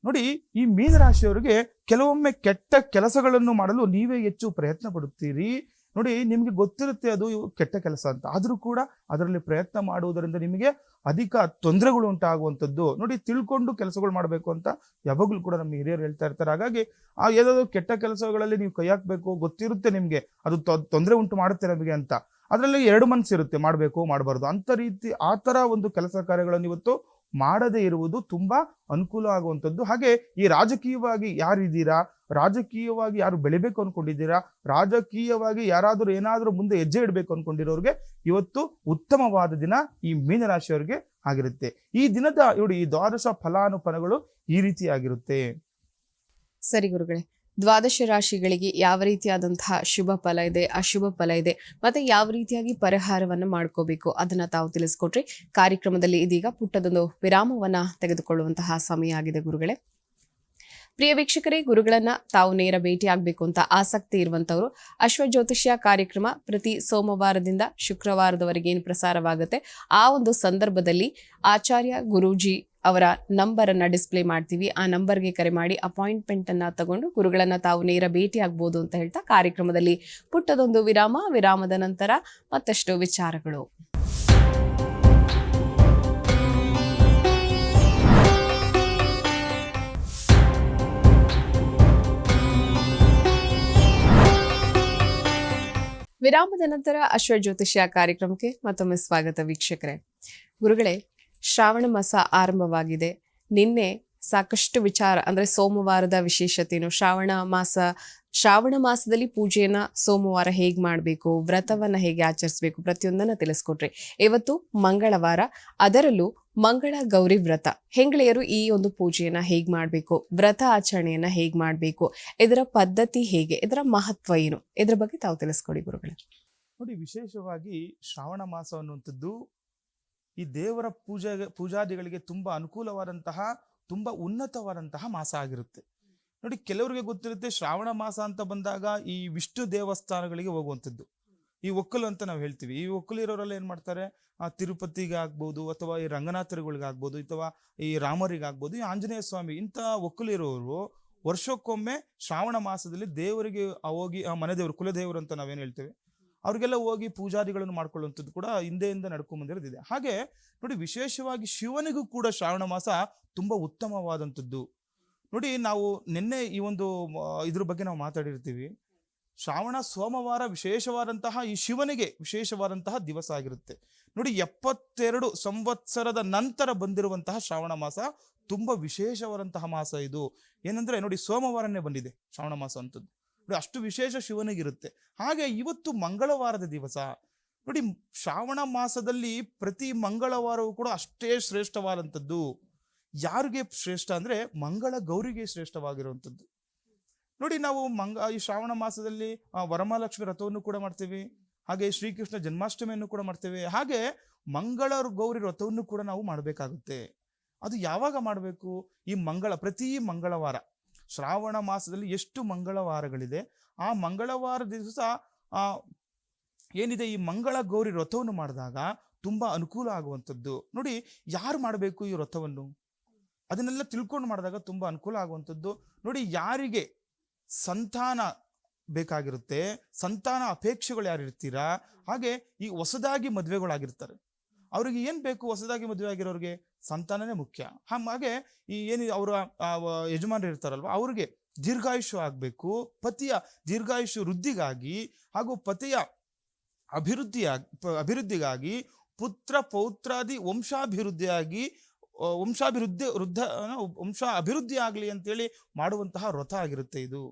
S2: ನೋಡಿ ಈ ಮೀನರಾಶಿಯವರಿಗೆ ಕೆಲವೊಮ್ಮೆ ಕೆಟ್ಟ ಕೆಲಸಗಳನ್ನು ಮಾಡಲು ನೀವೇ ಹೆಚ್ಚು ಪ್ರಯತ್ನ ಪಡುತ್ತೀರಿ. ನೋಡಿ ನಿಮಗೆ ಗೊತ್ತಿರುತ್ತೆ ಅದು ಕೆಟ್ಟ ಕೆಲಸ ಅಂತ, ಆದರೂ ಕೂಡ ಅದರಲ್ಲಿ ಪ್ರಯತ್ನ ಮಾಡುವುದರಿಂದ ನಿಮಗೆ ಅಧಿಕ ತೊಂದರೆಗಳು ಉಂಟಾಗುವಂಥದ್ದು. ನೋಡಿ ತಿಳ್ಕೊಂಡು ಕೆಲಸಗಳು ಮಾಡಬೇಕು ಅಂತ ಯಾವಾಗಲೂ ಕೂಡ ನಮ್ಮ ಹಿರಿಯರು ಹೇಳ್ತಾ ಇರ್ತಾರೆ. ಹಾಗಾಗಿ ಯಾವುದಾದ್ರು ಕೆಟ್ಟ ಕೆಲಸಗಳಲ್ಲಿ ನೀವು ಕೈ ಹಾಕಬೇಕು, ಗೊತ್ತಿರುತ್ತೆ ನಿಮಗೆ ಅದು ತೊಂದರೆ ಉಂಟು ಮಾಡುತ್ತೆ ನಮಗೆ ಅಂತ, ಅದರಲ್ಲಿ ಎರಡು ಮನಸ್ಸಿರುತ್ತೆ, ಮಾಡಬೇಕು ಮಾಡಬಾರ್ದು ಅಂತ ಆ ಥರ ಒಂದು ಕೆಲಸ ಕಾರ್ಯಗಳನ್ನು ಇವತ್ತು ಮಾಡದೇ ಇರುವುದು ತುಂಬಾ ಅನುಕೂಲ ಆಗುವಂಥದ್ದು. ಹಾಗೆ ಈ ರಾಜಕೀಯವಾಗಿ ಯಾರಿದ್ದೀರಾ, ರಾಜಕೀಯವಾಗಿ ಯಾರು ಬೆಳಿಬೇಕು ಅನ್ಕೊಂಡಿದ್ದೀರಾ, ರಾಜಕೀಯವಾಗಿ ಯಾರಾದರೂ ಏನಾದರೂ ಮುಂದೆ ಹೆಜ್ಜೆ ಇಡಬೇಕು ಅನ್ಕೊಂಡಿರೋರಿಗೆ ಇವತ್ತು ಉತ್ತಮವಾದ ದಿನ ಈ ಮೀನರಾಶಿಯವರಿಗೆ ಆಗಿರುತ್ತೆ. ಈ ದಿನದ ನೋಡಿ ಈ ದ್ವಾದಶ ಫಲಾನುಫಲಗಳು ಈ ರೀತಿಯಾಗಿರುತ್ತೆ.
S1: ಸರಿ ಗುರುಗಳೇ, ದ್ವಾದಶ ರಾಶಿಗಳಿಗೆ ಯಾವ ರೀತಿಯಾದಂತಹ ಶುಭ ಫಲ ಇದೆ, ಅಶುಭ ಫಲ ಇದೆ, ಮತ್ತೆ ಯಾವ ರೀತಿಯಾಗಿ ಪರಿಹಾರವನ್ನ ಮಾಡ್ಕೋಬೇಕು ಅದನ್ನ ತಾವು ತಿಳಿಸ್ಕೊಟ್ರಿ. ಕಾರ್ಯಕ್ರಮದಲ್ಲಿ ಇದೀಗ ಪುಟ್ಟದೊಂದು ವಿರಾಮವನ್ನ ತೆಗೆದುಕೊಳ್ಳುವಂತಹ ಸಮಯ ಆಗಿದೆ ಗುರುಗಳೇ. ಪ್ರಿಯ ವೀಕ್ಷಕರೇ, ಗುರುಗಳನ್ನ ತಾವು ನೇರ ಭೇಟಿ ಆಗ್ಬೇಕು ಅಂತ ಆಸಕ್ತಿ ಇರುವಂತವರು ಅಶ್ವ ಜ್ಯೋತಿಷ್ಯ ಕಾರ್ಯಕ್ರಮ ಪ್ರತಿ ಸೋಮವಾರದಿಂದ ಶುಕ್ರವಾರದವರೆಗೆ ಏನು ಪ್ರಸಾರವಾಗುತ್ತೆ, ಆ ಒಂದು ಸಂದರ್ಭದಲ್ಲಿ ಆಚಾರ್ಯ ಗುರೂಜಿ ಅವರ ನಂಬರ್ ಅನ್ನ ಡಿಸ್ಪ್ಲೇ ಮಾಡ್ತೀವಿ. ಆ ನಂಬರ್ಗೆ ಕರೆ ಮಾಡಿ ಅಪಾಯಿಂಟ್ಮೆಂಟ್ ಅನ್ನ ತಗೊಂಡು ಗುರುಗಳನ್ನ ತಾವು ನೇರ ಭೇಟಿ ಆಗ್ಬೋದು ಅಂತ ಹೇಳ್ತಾ ಕಾರ್ಯಕ್ರಮದಲ್ಲಿ ಪುಟ್ಟದೊಂದು ವಿರಾಮದ ನಂತರ ಮತ್ತಷ್ಟು ವಿಚಾರಗಳು. ವಿರಾಮದ ನಂತರ ಅಶ್ವ ಜ್ಯೋತಿಷ್ಯ ಕಾರ್ಯಕ್ರಮಕ್ಕೆ ಮತ್ತೊಮ್ಮೆ ಸ್ವಾಗತ ವೀಕ್ಷಕರೇ. ಗುರುಗಳೇ, ಶ್ರಾವಣ ಮಾಸ ಆರಂಭವಾಗಿದೆ. ನಿನ್ನೆ ಸಾಕಷ್ಟು ವಿಚಾರ ಅಂದ್ರೆ ಸೋಮವಾರದ ವಿಶೇಷತೆಯನ್ನು, ಶ್ರಾವಣ ಮಾಸದಲ್ಲಿ ಪೂಜೆಯನ್ನ ಸೋಮವಾರ ಹೇಗ್ ಮಾಡಬೇಕು, ವ್ರತವನ್ನ ಹೇಗೆ ಆಚರಿಸಬೇಕು, ಪ್ರತಿಯೊಂದನ್ನ ತಿಳಿಸ್ಕೊಟ್ರಿ. ಇವತ್ತು ಮಂಗಳವಾರ, ಅದರಲ್ಲೂ ಮಂಗಳ ಗೌರಿ ವ್ರತ. ಹೆಂಗಳೆಯರು ಈ ಒಂದು ಪೂಜೆಯನ್ನ ಹೇಗ್ ಮಾಡಬೇಕು, ವ್ರತ ಆಚರಣೆಯನ್ನ ಹೇಗ್ ಮಾಡಬೇಕು, ಇದರ ಪದ್ಧತಿ ಹೇಗೆ, ಇದರ ಮಹತ್ವ ಏನು, ಇದ್ರ ಬಗ್ಗೆ ತಾವು ತಿಳಿಸ್ಕೊಡಿ ಗುರುಗಳೇ.
S2: ನೋಡಿ, ವಿಶೇಷವಾಗಿ ಶ್ರಾವಣ ಮಾಸ ಅನ್ನುವಂಥದ್ದು ಈ ದೇವರ ಪೂಜಾದಿಗಳಿಗೆ ತುಂಬಾ ಅನುಕೂಲವಾದಂತಹ, ತುಂಬಾ ಉನ್ನತವಾದಂತಹ ಮಾಸ ಆಗಿರುತ್ತೆ. ನೋಡಿ, ಕೆಲವರಿಗೆ ಗೊತ್ತಿರುತ್ತೆ ಶ್ರಾವಣ ಮಾಸ ಅಂತ ಬಂದಾಗ ಈ ವಿಷ್ಣು ದೇವಸ್ಥಾನಗಳಿಗೆ ಹೋಗುವಂಥದ್ದು, ಈ ಒಕ್ಕಲು ಅಂತ ನಾವು ಹೇಳ್ತೀವಿ. ಈ ಒಕ್ಕಲು ಇರೋರೆಲ್ಲ ಏನ್ ಮಾಡ್ತಾರೆ, ಆ ತಿರುಪತಿಗೆ ಆಗ್ಬೋದು, ಅಥವಾ ಈ ರಂಗನಾಥರುಗಳಿಗೆ ಆಗ್ಬೋದು, ಅಥವಾ ಈ ರಾಮರಿಗೆ ಆಗ್ಬೋದು, ಈ ಆಂಜನೇಯ ಸ್ವಾಮಿ ಇಂಥ ಒಕ್ಕಲು ಇರೋರು ವರ್ಷಕ್ಕೊಮ್ಮೆ ಶ್ರಾವಣ ಮಾಸದಲ್ಲಿ ದೇವರಿಗೆ ಹೋಗಿ, ಆ ಮನೆ ದೇವರು, ಕುಲದೇವರು ಅಂತ ನಾವೇನು ಹೇಳ್ತೇವೆ, ಅವ್ರಿಗೆಲ್ಲ ಹೋಗಿ ಪೂಜಾದಿಗಳನ್ನು ಮಾಡ್ಕೊಳ್ಳುವಂಥದ್ದು ಕೂಡ ಹಿಂದೆಯಿಂದ ನಡ್ಕೊಂಡ್ ಬಂದಿರೋದಿದೆ. ಹಾಗೆ ನೋಡಿ, ವಿಶೇಷವಾಗಿ ಶಿವನಿಗೂ ಕೂಡ ಶ್ರಾವಣ ಮಾಸ ತುಂಬಾ ಉತ್ತಮವಾದಂಥದ್ದು. ನೋಡಿ, ನಾವು ನಿನ್ನೆ ಈ ಒಂದು ಇದ್ರ ಬಗ್ಗೆ ನಾವು ಮಾತಾಡಿರ್ತೀವಿ. ಶ್ರಾವಣ ಸೋಮವಾರ ವಿಶೇಷವಾದಂತಹ ಈ ಶಿವನಿಗೆ ವಿಶೇಷವಾದಂತಹ ದಿವಸ ಆಗಿರುತ್ತೆ. ನೋಡಿ, 72 ಸಂವತ್ಸರದ ನಂತರ ಬಂದಿರುವಂತಹ ಶ್ರಾವಣ ಮಾಸ ತುಂಬಾ ವಿಶೇಷವಾದಂತಹ ಮಾಸ ಇದು. ಏನಂದ್ರೆ ನೋಡಿ, ಸೋಮವಾರನೇ ಬಂದಿದೆ ಶ್ರಾವಣ ಮಾಸ ಅಂತದ್ದು. ನೋಡಿ, ಅಷ್ಟು ವಿಶೇಷ ಶಿವನಿಗಿರುತ್ತೆ. ಹಾಗೆ ಇವತ್ತು ಮಂಗಳವಾರದ ದಿವಸ. ನೋಡಿ, ಶ್ರಾವಣ ಮಾಸದಲ್ಲಿ ಪ್ರತಿ ಮಂಗಳವಾರವೂ ಕೂಡ ಅಷ್ಟೇ ಶ್ರೇಷ್ಠವಾದಂಥದ್ದು. ಯಾರಿಗೆ ಶ್ರೇಷ್ಠ ಅಂದ್ರೆ ಮಂಗಳ ಗೌರಿಗೆ ಶ್ರೇಷ್ಠವಾಗಿರುವಂಥದ್ದು. ನೋಡಿ, ನಾವು ಈ ಶ್ರಾವಣ ಮಾಸದಲ್ಲಿ ವರಮಹಾಲಕ್ಷ್ಮಿ ವ್ರತವನ್ನು ಕೂಡ ಮಾಡ್ತೇವೆ. ಹಾಗೆ ಶ್ರೀಕೃಷ್ಣ ಜನ್ಮಾಷ್ಟಮಿಯನ್ನು ಕೂಡ ಮಾಡ್ತೇವೆ. ಹಾಗೆ ಮಂಗಳ ಗೌರಿ ವ್ರತವನ್ನು ಕೂಡ ನಾವು ಮಾಡಬೇಕಾಗುತ್ತೆ. ಅದು ಯಾವಾಗ ಮಾಡಬೇಕು? ಈ ಪ್ರತಿ ಮಂಗಳವಾರ, ಶ್ರಾವಣ ಮಾಸದಲ್ಲಿ ಎಷ್ಟು ಮಂಗಳವಾರಗಳಿದೆ, ಆ ಮಂಗಳವಾರ ದಿವಸ ಏನಿದೆ ಈ ಮಂಗಳ ಗೌರಿ ವ್ರತವನ್ನು ಮಾಡಿದಾಗ ತುಂಬಾ ಅನುಕೂಲ ಆಗುವಂಥದ್ದು. ನೋಡಿ, ಯಾರು ಮಾಡಬೇಕು ಈ ವ್ರತವನ್ನು, ಅದನ್ನೆಲ್ಲ ತಿಳ್ಕೊಂಡು ಮಾಡಿದಾಗ ತುಂಬಾ ಅನುಕೂಲ ಆಗುವಂಥದ್ದು. ನೋಡಿ, ಯಾರಿಗೆ ಸಂತಾನ ಬೇಕಾಗಿರುತ್ತೆ, ಸಂತಾನ ಅಪೇಕ್ಷೆಗಳು ಯಾರು ಇರ್ತೀರಾ, ಹಾಗೆ ಈ ಹೊಸದಾಗಿ ಮದುವೆಗಳಾಗಿರ್ತಾರೆ, ಅವ್ರಿಗೆ ಏನ್ ಬೇಕು? ಹೊಸದಾಗಿ ಮದುವೆ ಆಗಿರೋರಿಗೆ ಸಂತಾನನೇ ಮುಖ್ಯ. ಹಾಗೆ ಈ ಅವರ ಯಜಮಾನರು ಇರ್ತಾರಲ್ವ, ಅವ್ರಿಗೆ ದೀರ್ಘಾಯುಷ್ಯ ಆಗ್ಬೇಕು. ಪತಿಯ ದೀರ್ಘಾಯುಷ್ಯ ವೃದ್ಧಿಗಾಗಿ ಹಾಗೂ ಪತಿಯ ಅಭಿವೃದ್ಧಿಗಾಗಿ ಪುತ್ರ ಪೌತ್ರಾದಿ ವಂಶ ಅಭಿವೃದ್ಧಿ ಆಗ್ಲಿ ಅಂತೇಳಿ ಮಾಡುವಂತಹ ವ್ರತ ಆಗಿರುತ್ತೆ ಇದು.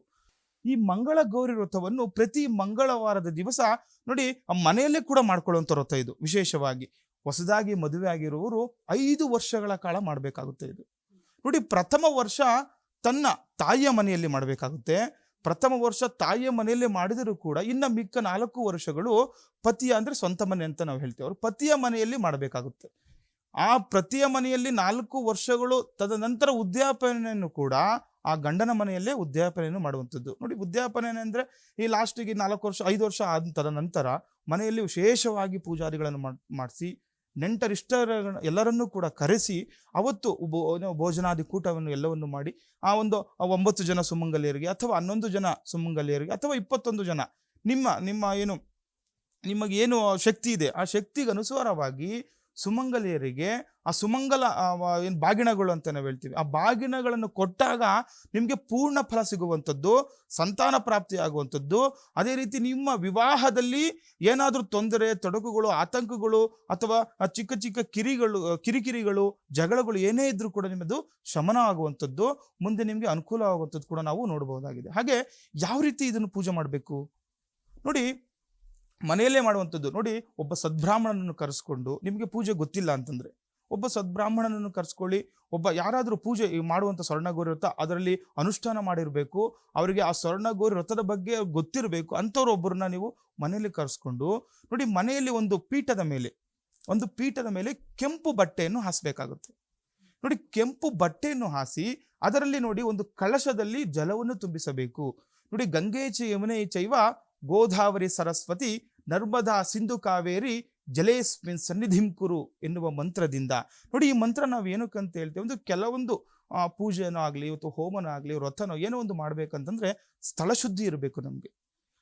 S2: ಈ ಮಂಗಳ ಗೌರಿ ವ್ರತವನ್ನು ಪ್ರತಿ ಮಂಗಳವಾರದ ದಿವಸ ನೋಡಿ ಮನೆಯಲ್ಲೇ ಕೂಡ ಮಾಡ್ಕೊಳ್ಳುವಂಥ ವ್ರತ ಇದು. ವಿಶೇಷವಾಗಿ ಹೊಸದಾಗಿ ಮದುವೆ ಆಗಿರುವವರು 5 ವರ್ಷಗಳ ಕಾಲ ಮಾಡಬೇಕಾಗುತ್ತೆ ಇದು. ನೋಡಿ, ಪ್ರಥಮ ವರ್ಷ ತನ್ನ ತಾಯಿಯ ಮನೆಯಲ್ಲಿ ಮಾಡಬೇಕಾಗುತ್ತೆ. ಪ್ರಥಮ ವರ್ಷ ತಾಯಿಯ ಮನೆಯಲ್ಲೇ ಮಾಡಿದರೂ ಕೂಡ ಇನ್ನು ಮಿಕ್ಕ 4 ವರ್ಷಗಳು ಪತಿಯ ಅಂದ್ರೆ ಸ್ವಂತ ಮನೆ ಅಂತ ನಾವು ಹೇಳ್ತೇವೆ, ಅವರು ಪತಿಯ ಮನೆಯಲ್ಲಿ ಮಾಡಬೇಕಾಗುತ್ತೆ. ಆ ಪತಿಯ ಮನೆಯಲ್ಲಿ 4 ವರ್ಷಗಳು, ತದನಂತರ ಉದ್ಯಾಪನೆಯನ್ನು ಕೂಡ ಆ ಗಂಡನ ಮನೆಯಲ್ಲೇ ಉದ್ಯಾಪನೆಯನ್ನು ಮಾಡುವಂಥದ್ದು. ನೋಡಿ, ಉದ್ಯಾಪನೆ ಅಂದ್ರೆ ಈ ಲಾಸ್ಟಿಗೆ 4 ವರ್ಷ 5 ವರ್ಷ ಆದ ತದನಂತರ ಮನೆಯಲ್ಲಿ ವಿಶೇಷವಾಗಿ ಪೂಜಾರಿಗಳನ್ನು ಮಾಡಿಸಿ ನೆಂಟರಿಷ್ಟರ ಎಲ್ಲರನ್ನೂ ಕೂಡ ಕರೆಸಿ ಅವತ್ತು ಭೋಜನಾದಿ ಕೂಟವನ್ನು ಎಲ್ಲವನ್ನು ಮಾಡಿ ಆ ಒಂದು 9 ಜನ ಸುಮಂಗಲಿಯರಿಗೆ ಅಥವಾ 11 ಜನ ಸುಮಂಗಲಿಯರಿಗೆ ಅಥವಾ 21 ಜನ ನಿಮಗೇನು ಶಕ್ತಿ ಇದೆ ಆ ಶಕ್ತಿಗೆ ಅನುಸಾರವಾಗಿ ಸುಮಂಗಲಿಯರಿಗೆ ಆ ಸುಮಂಗಲ ಏನು ಬಾಗಿಣಗಳು ಅಂತ ನಾವು ಹೇಳ್ತೀವಿ, ಆ ಬಾಗಿಣಗಳನ್ನು ಕೊಟ್ಟಾಗ ನಿಮಗೆ ಪೂರ್ಣ ಫಲ ಸಿಗುವಂಥದ್ದು, ಸಂತಾನ ಪ್ರಾಪ್ತಿ ಆಗುವಂಥದ್ದು. ಅದೇ ರೀತಿ ನಿಮ್ಮ ವಿವಾಹದಲ್ಲಿ ಏನಾದರೂ ತೊಂದರೆ, ತೊಡಕುಗಳು, ಆತಂಕಗಳು ಅಥವಾ ಚಿಕ್ಕ ಚಿಕ್ಕ ಕಿರಿಕಿರಿಗಳು, ಜಗಳಗಳು ಏನೇ ಇದ್ರೂ ಕೂಡ ನಿಮ್ಮದು ಶಮನ ಆಗುವಂಥದ್ದು, ಮುಂದೆ ನಿಮಗೆ ಅನುಕೂಲ ಆಗುವಂಥದ್ದು ಕೂಡ ನಾವು ನೋಡಬಹುದಾಗಿದೆ. ಹಾಗೆ ಯಾವ ರೀತಿ ಇದನ್ನು ಪೂಜೆ ಮಾಡಬೇಕು ನೋಡಿ, ಮನೆಯಲ್ಲೇ ಮಾಡುವಂಥದ್ದು. ನೋಡಿ, ಒಬ್ಬ ಸದ್ಬ್ರಾಹ್ಮಣನನ್ನು ಕರೆಸ್ಕೊಂಡು, ನಿಮಗೆ ಪೂಜೆ ಗೊತ್ತಿಲ್ಲ ಅಂತಂದ್ರೆ ಒಬ್ಬ ಸದ್ಬ್ರಾಹ್ಮಣನನ್ನು ಕರೆಸ್ಕೊಳ್ಳಿ, ಒಬ್ಬ ಯಾರಾದರೂ ಪೂಜೆ ಮಾಡುವಂಥ ಸ್ವರ್ಣಗೌರಿ ವ್ರತ ಅದರಲ್ಲಿ ಅನುಷ್ಠಾನ ಮಾಡಿರಬೇಕು, ಅವರಿಗೆ ಆ ಸ್ವರ್ಣಗೌರಿ ವ್ರತದ ಬಗ್ಗೆ ಗೊತ್ತಿರಬೇಕು, ಅಂಥವ್ರು ಒಬ್ಬರನ್ನ ನೀವು ಮನೆಯಲ್ಲಿ ಕರೆಸ್ಕೊಂಡು ನೋಡಿ, ಮನೆಯಲ್ಲಿ ಒಂದು ಪೀಠದ ಮೇಲೆ ಕೆಂಪು ಬಟ್ಟೆಯನ್ನು ಹಾಸಬೇಕಾಗುತ್ತೆ. ನೋಡಿ, ಕೆಂಪು ಬಟ್ಟೆಯನ್ನು ಹಾಸಿ ಅದರಲ್ಲಿ ನೋಡಿ ಒಂದು ಕಳಶದಲ್ಲಿ ಜಲವನ್ನು ತುಂಬಿಸಬೇಕು. ನೋಡಿ, ಗಂಗೆ ಚ ಯಮುನೆ ಚೈವ ಗೋದಾವರಿ ಸರಸ್ವತಿ ನರ್ಮದಾ ಸಿಂಧು ಕಾವೇರಿ ಜಲೇಸ್ಮಿನ್ ಸನ್ನಿಧಿಂ ಕುರು ಎನ್ನುವ ಮಂತ್ರದಿಂದ. ನೋಡಿ, ಈ ಮಂತ್ರ ನಾವು ಏನಕ್ಕಂತ ಹೇಳ್ತೇವೆ, ಒಂದು ಕೆಲವೊಂದು ಪೂಜೆನೋ ಆಗಲಿ ಅಥವಾ ಹೋಮನೋ ಆಗಲಿ ವ್ರತನೋ ಏನೋ ಒಂದು ಮಾಡ್ಬೇಕಂತಂದ್ರೆ ಸ್ಥಳಶುದ್ಧಿ ಇರಬೇಕು. ನಮಗೆ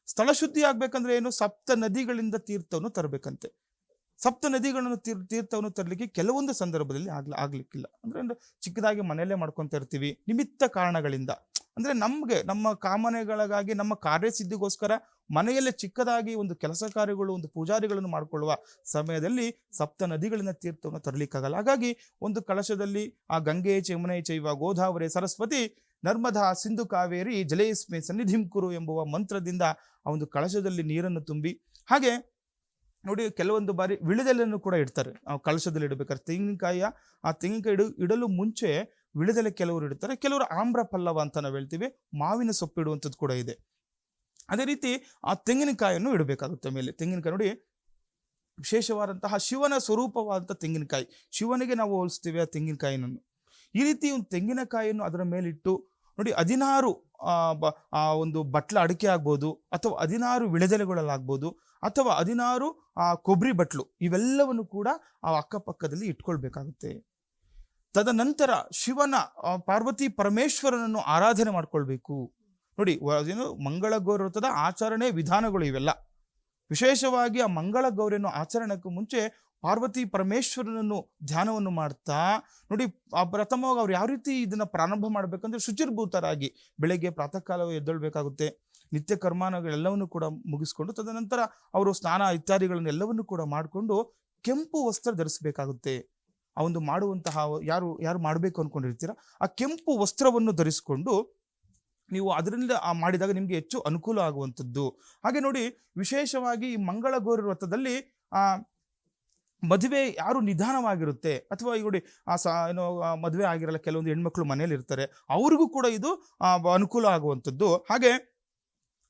S2: ಸ್ಥಳಶುದ್ಧಿ ಆಗ್ಬೇಕಂದ್ರೆ ಏನು, ಸಪ್ತ ನದಿಗಳಿಂದ ತೀರ್ಥವನ್ನು ತರಬೇಕಂತೆ. ಸಪ್ತ ನದಿಗಳನ್ನು ತೀರ್ಥವನ್ನು ತರಲಿಕ್ಕೆ ಕೆಲವೊಂದು ಸಂದರ್ಭದಲ್ಲಿ ಆಗ್ಲಿಕ್ಕಿಲ್ಲ. ಅಂದ್ರೆ ಚಿಕ್ಕದಾಗಿ ಮನೆಯಲ್ಲೇ ಮಾಡ್ಕೊತಾ ಇರ್ತೀವಿ ನಿಮಿತ್ತ ಕಾರಣಗಳಿಂದ. ಅಂದ್ರೆ ನಮ್ಮ ಕಾಮನೆಗಳಿಗಾಗಿ, ನಮ್ಮ ಕಾರ್ಯಸಿದ್ಧಿಗೋಸ್ಕರ ಮನೆಯಲ್ಲೇ ಚಿಕ್ಕದಾಗಿ ಒಂದು ಕೆಲಸ ಕಾರ್ಯಗಳು, ಒಂದು ಪೂಜಾರಿಗಳನ್ನು ಮಾಡಿಕೊಳ್ಳುವ ಸಮಯದಲ್ಲಿ ಸಪ್ತ ನದಿಗಳಿಂದ ತೀರ್ಥವನ್ನು ತರಲಿಕ್ಕಾಗಲ್ಲ. ಹಾಗಾಗಿ ಒಂದು ಕಳಶದಲ್ಲಿ ಆ ಗಂಗೆ ಯಮುನೆ ಚೈವ ಗೋದಾವರಿ ಸರಸ್ವತಿ ನರ್ಮದಾ ಸಿಂಧು ಕಾವೇರಿ ಜಲೇಸ್ಮೆ ಸನ್ನಿಧಿಂ ಕುರು ಎಂಬುವ ಮಂತ್ರದಿಂದ ಆ ಒಂದು ಕಳಶದಲ್ಲಿ ನೀರನ್ನು ತುಂಬಿ, ಹಾಗೆ ನೋಡಿ ಕೆಲವೊಂದು ಬಾರಿ ವಿಳೆದೆಲೆಯನ್ನು ಕೂಡ ಇಡ್ತಾರೆ ಆ ಕಳಶದಲ್ಲಿ ಇಡಬೇಕಾದ್ರೆ. ತೆಂಗಿನಕಾಯಿ ಇಡಲು ಮುಂಚೆ ವಿಳೆದೆಲೆ ಕೆಲವರು ಇಡ್ತಾರೆ, ಕೆಲವರು ಆಮ್ರ ಪಲ್ಲವ ಅಂತ ನಾವು ಹೇಳ್ತೀವಿ, ಮಾವಿನ ಸೊಪ್ಪು ಇಡುವಂಥದ್ದು ಕೂಡ ಇದೆ. ಅದೇ ರೀತಿ ಆ ತೆಂಗಿನಕಾಯಿಯನ್ನು ಇಡಬೇಕಾಗುತ್ತೆ ಮೇಲೆ. ತೆಂಗಿನಕಾಯಿ ನೋಡಿ ವಿಶೇಷವಾದಂತಹ ಶಿವನ ಸ್ವರೂಪವಾದಂಥ ತೆಂಗಿನಕಾಯಿ, ಶಿವನಿಗೆ ನಾವು ಹೋಲಿಸ್ತೀವಿ ಆ ತೆಂಗಿನಕಾಯಿನನ್ನು. ಈ ರೀತಿ ಒಂದು ತೆಂಗಿನಕಾಯಿಯನ್ನು ಅದರ ಮೇಲಿಟ್ಟು ನೋಡಿ 16 ಒಂದು ಬಟ್ಲ ಅಡಿಕೆ ಆಗ್ಬೋದು, ಅಥವಾ 16 ವಿಳೆದೆಲೆಗಳಲ್ಲಾಗ್ಬೋದು, ಅಥವಾ 16 ಕೊಬ್ಬರಿ ಬಟ್ಲು, ಇವೆಲ್ಲವನ್ನು ಕೂಡ ಆ ಅಕ್ಕಪಕ್ಕದಲ್ಲಿ ಇಟ್ಕೊಳ್ಬೇಕಾಗುತ್ತೆ. ತದನಂತರ ಶಿವನ ಪಾರ್ವತಿ ಪರಮೇಶ್ವರನನ್ನು ಆರಾಧನೆ ಮಾಡ್ಕೊಳ್ಬೇಕು. ನೋಡಿ, ಏನು ಮಂಗಳ ಗೌರಿ ವ್ರತದ ಆಚರಣೆ ವಿಧಾನಗಳು ಇವೆಲ್ಲ. ವಿಶೇಷವಾಗಿ ಆ ಮಂಗಳ ಗೌರಿಯನ್ನು ಆಚರಣೆಗೂ ಮುಂಚೆ ಪಾರ್ವತಿ ಪರಮೇಶ್ವರನನ್ನು ಧ್ಯಾನವನ್ನು ಮಾಡ್ತಾ ನೋಡಿ, ಪ್ರಥಮವಾಗಿ ಅವ್ರು ಯಾವ ರೀತಿ ಇದನ್ನ ಪ್ರಾರಂಭ ಮಾಡ್ಬೇಕಂದ್ರೆ ಶುಚಿರ್ಭೂತರಾಗಿ ಬೆಳಗ್ಗೆ ಪ್ರಾತಃ ಕಾಲವೇ ಎದ್ದೇಳಬೇಕಾಗುತ್ತೆ. ನಿತ್ಯ ಕರ್ಮಾನುಗಳೆಲ್ಲವನ್ನು ಕೂಡ ಮುಗಿಸ್ಕೊಂಡು ತದನಂತರ ಅವರು ಸ್ನಾನ ಇತ್ಯಾದಿಗಳನ್ನು ಎಲ್ಲವನ್ನು ಕೂಡ ಮಾಡಿಕೊಂಡು ಕೆಂಪು ವಸ್ತ್ರ ಧರಿಸಬೇಕಾಗುತ್ತೆ. ಆ ಒಂದು ಮಾಡುವಂತಹ ಯಾರು ಮಾಡಬೇಕು ಅನ್ಕೊಂಡಿರ್ತೀರ ಆ ಕೆಂಪು ವಸ್ತ್ರವನ್ನು ಧರಿಸಿಕೊಂಡು ನೀವು ಅದರಿಂದ ಮಾಡಿದಾಗ ನಿಮ್ಗೆ ಹೆಚ್ಚು ಅನುಕೂಲ ಆಗುವಂಥದ್ದು. ಹಾಗೆ ನೋಡಿ, ವಿಶೇಷವಾಗಿ ಈ ಮಂಗಳ ಗೌರಿ ವ್ರತದಲ್ಲಿ ಮದುವೆ ಯಾರು ನಿಧಾನವಾಗಿರುತ್ತೆ, ಅಥವಾ ಈಗ ನೋಡಿ ಏನೋ ಮದುವೆ ಆಗಿರಲ್ಲ, ಕೆಲವೊಂದು ಹೆಣ್ಮಕ್ಳು ಮನೇಲಿ ಇರ್ತಾರೆ, ಅವ್ರಿಗೂ ಕೂಡ ಇದು ಅನುಕೂಲ ಆಗುವಂಥದ್ದು. ಹಾಗೆ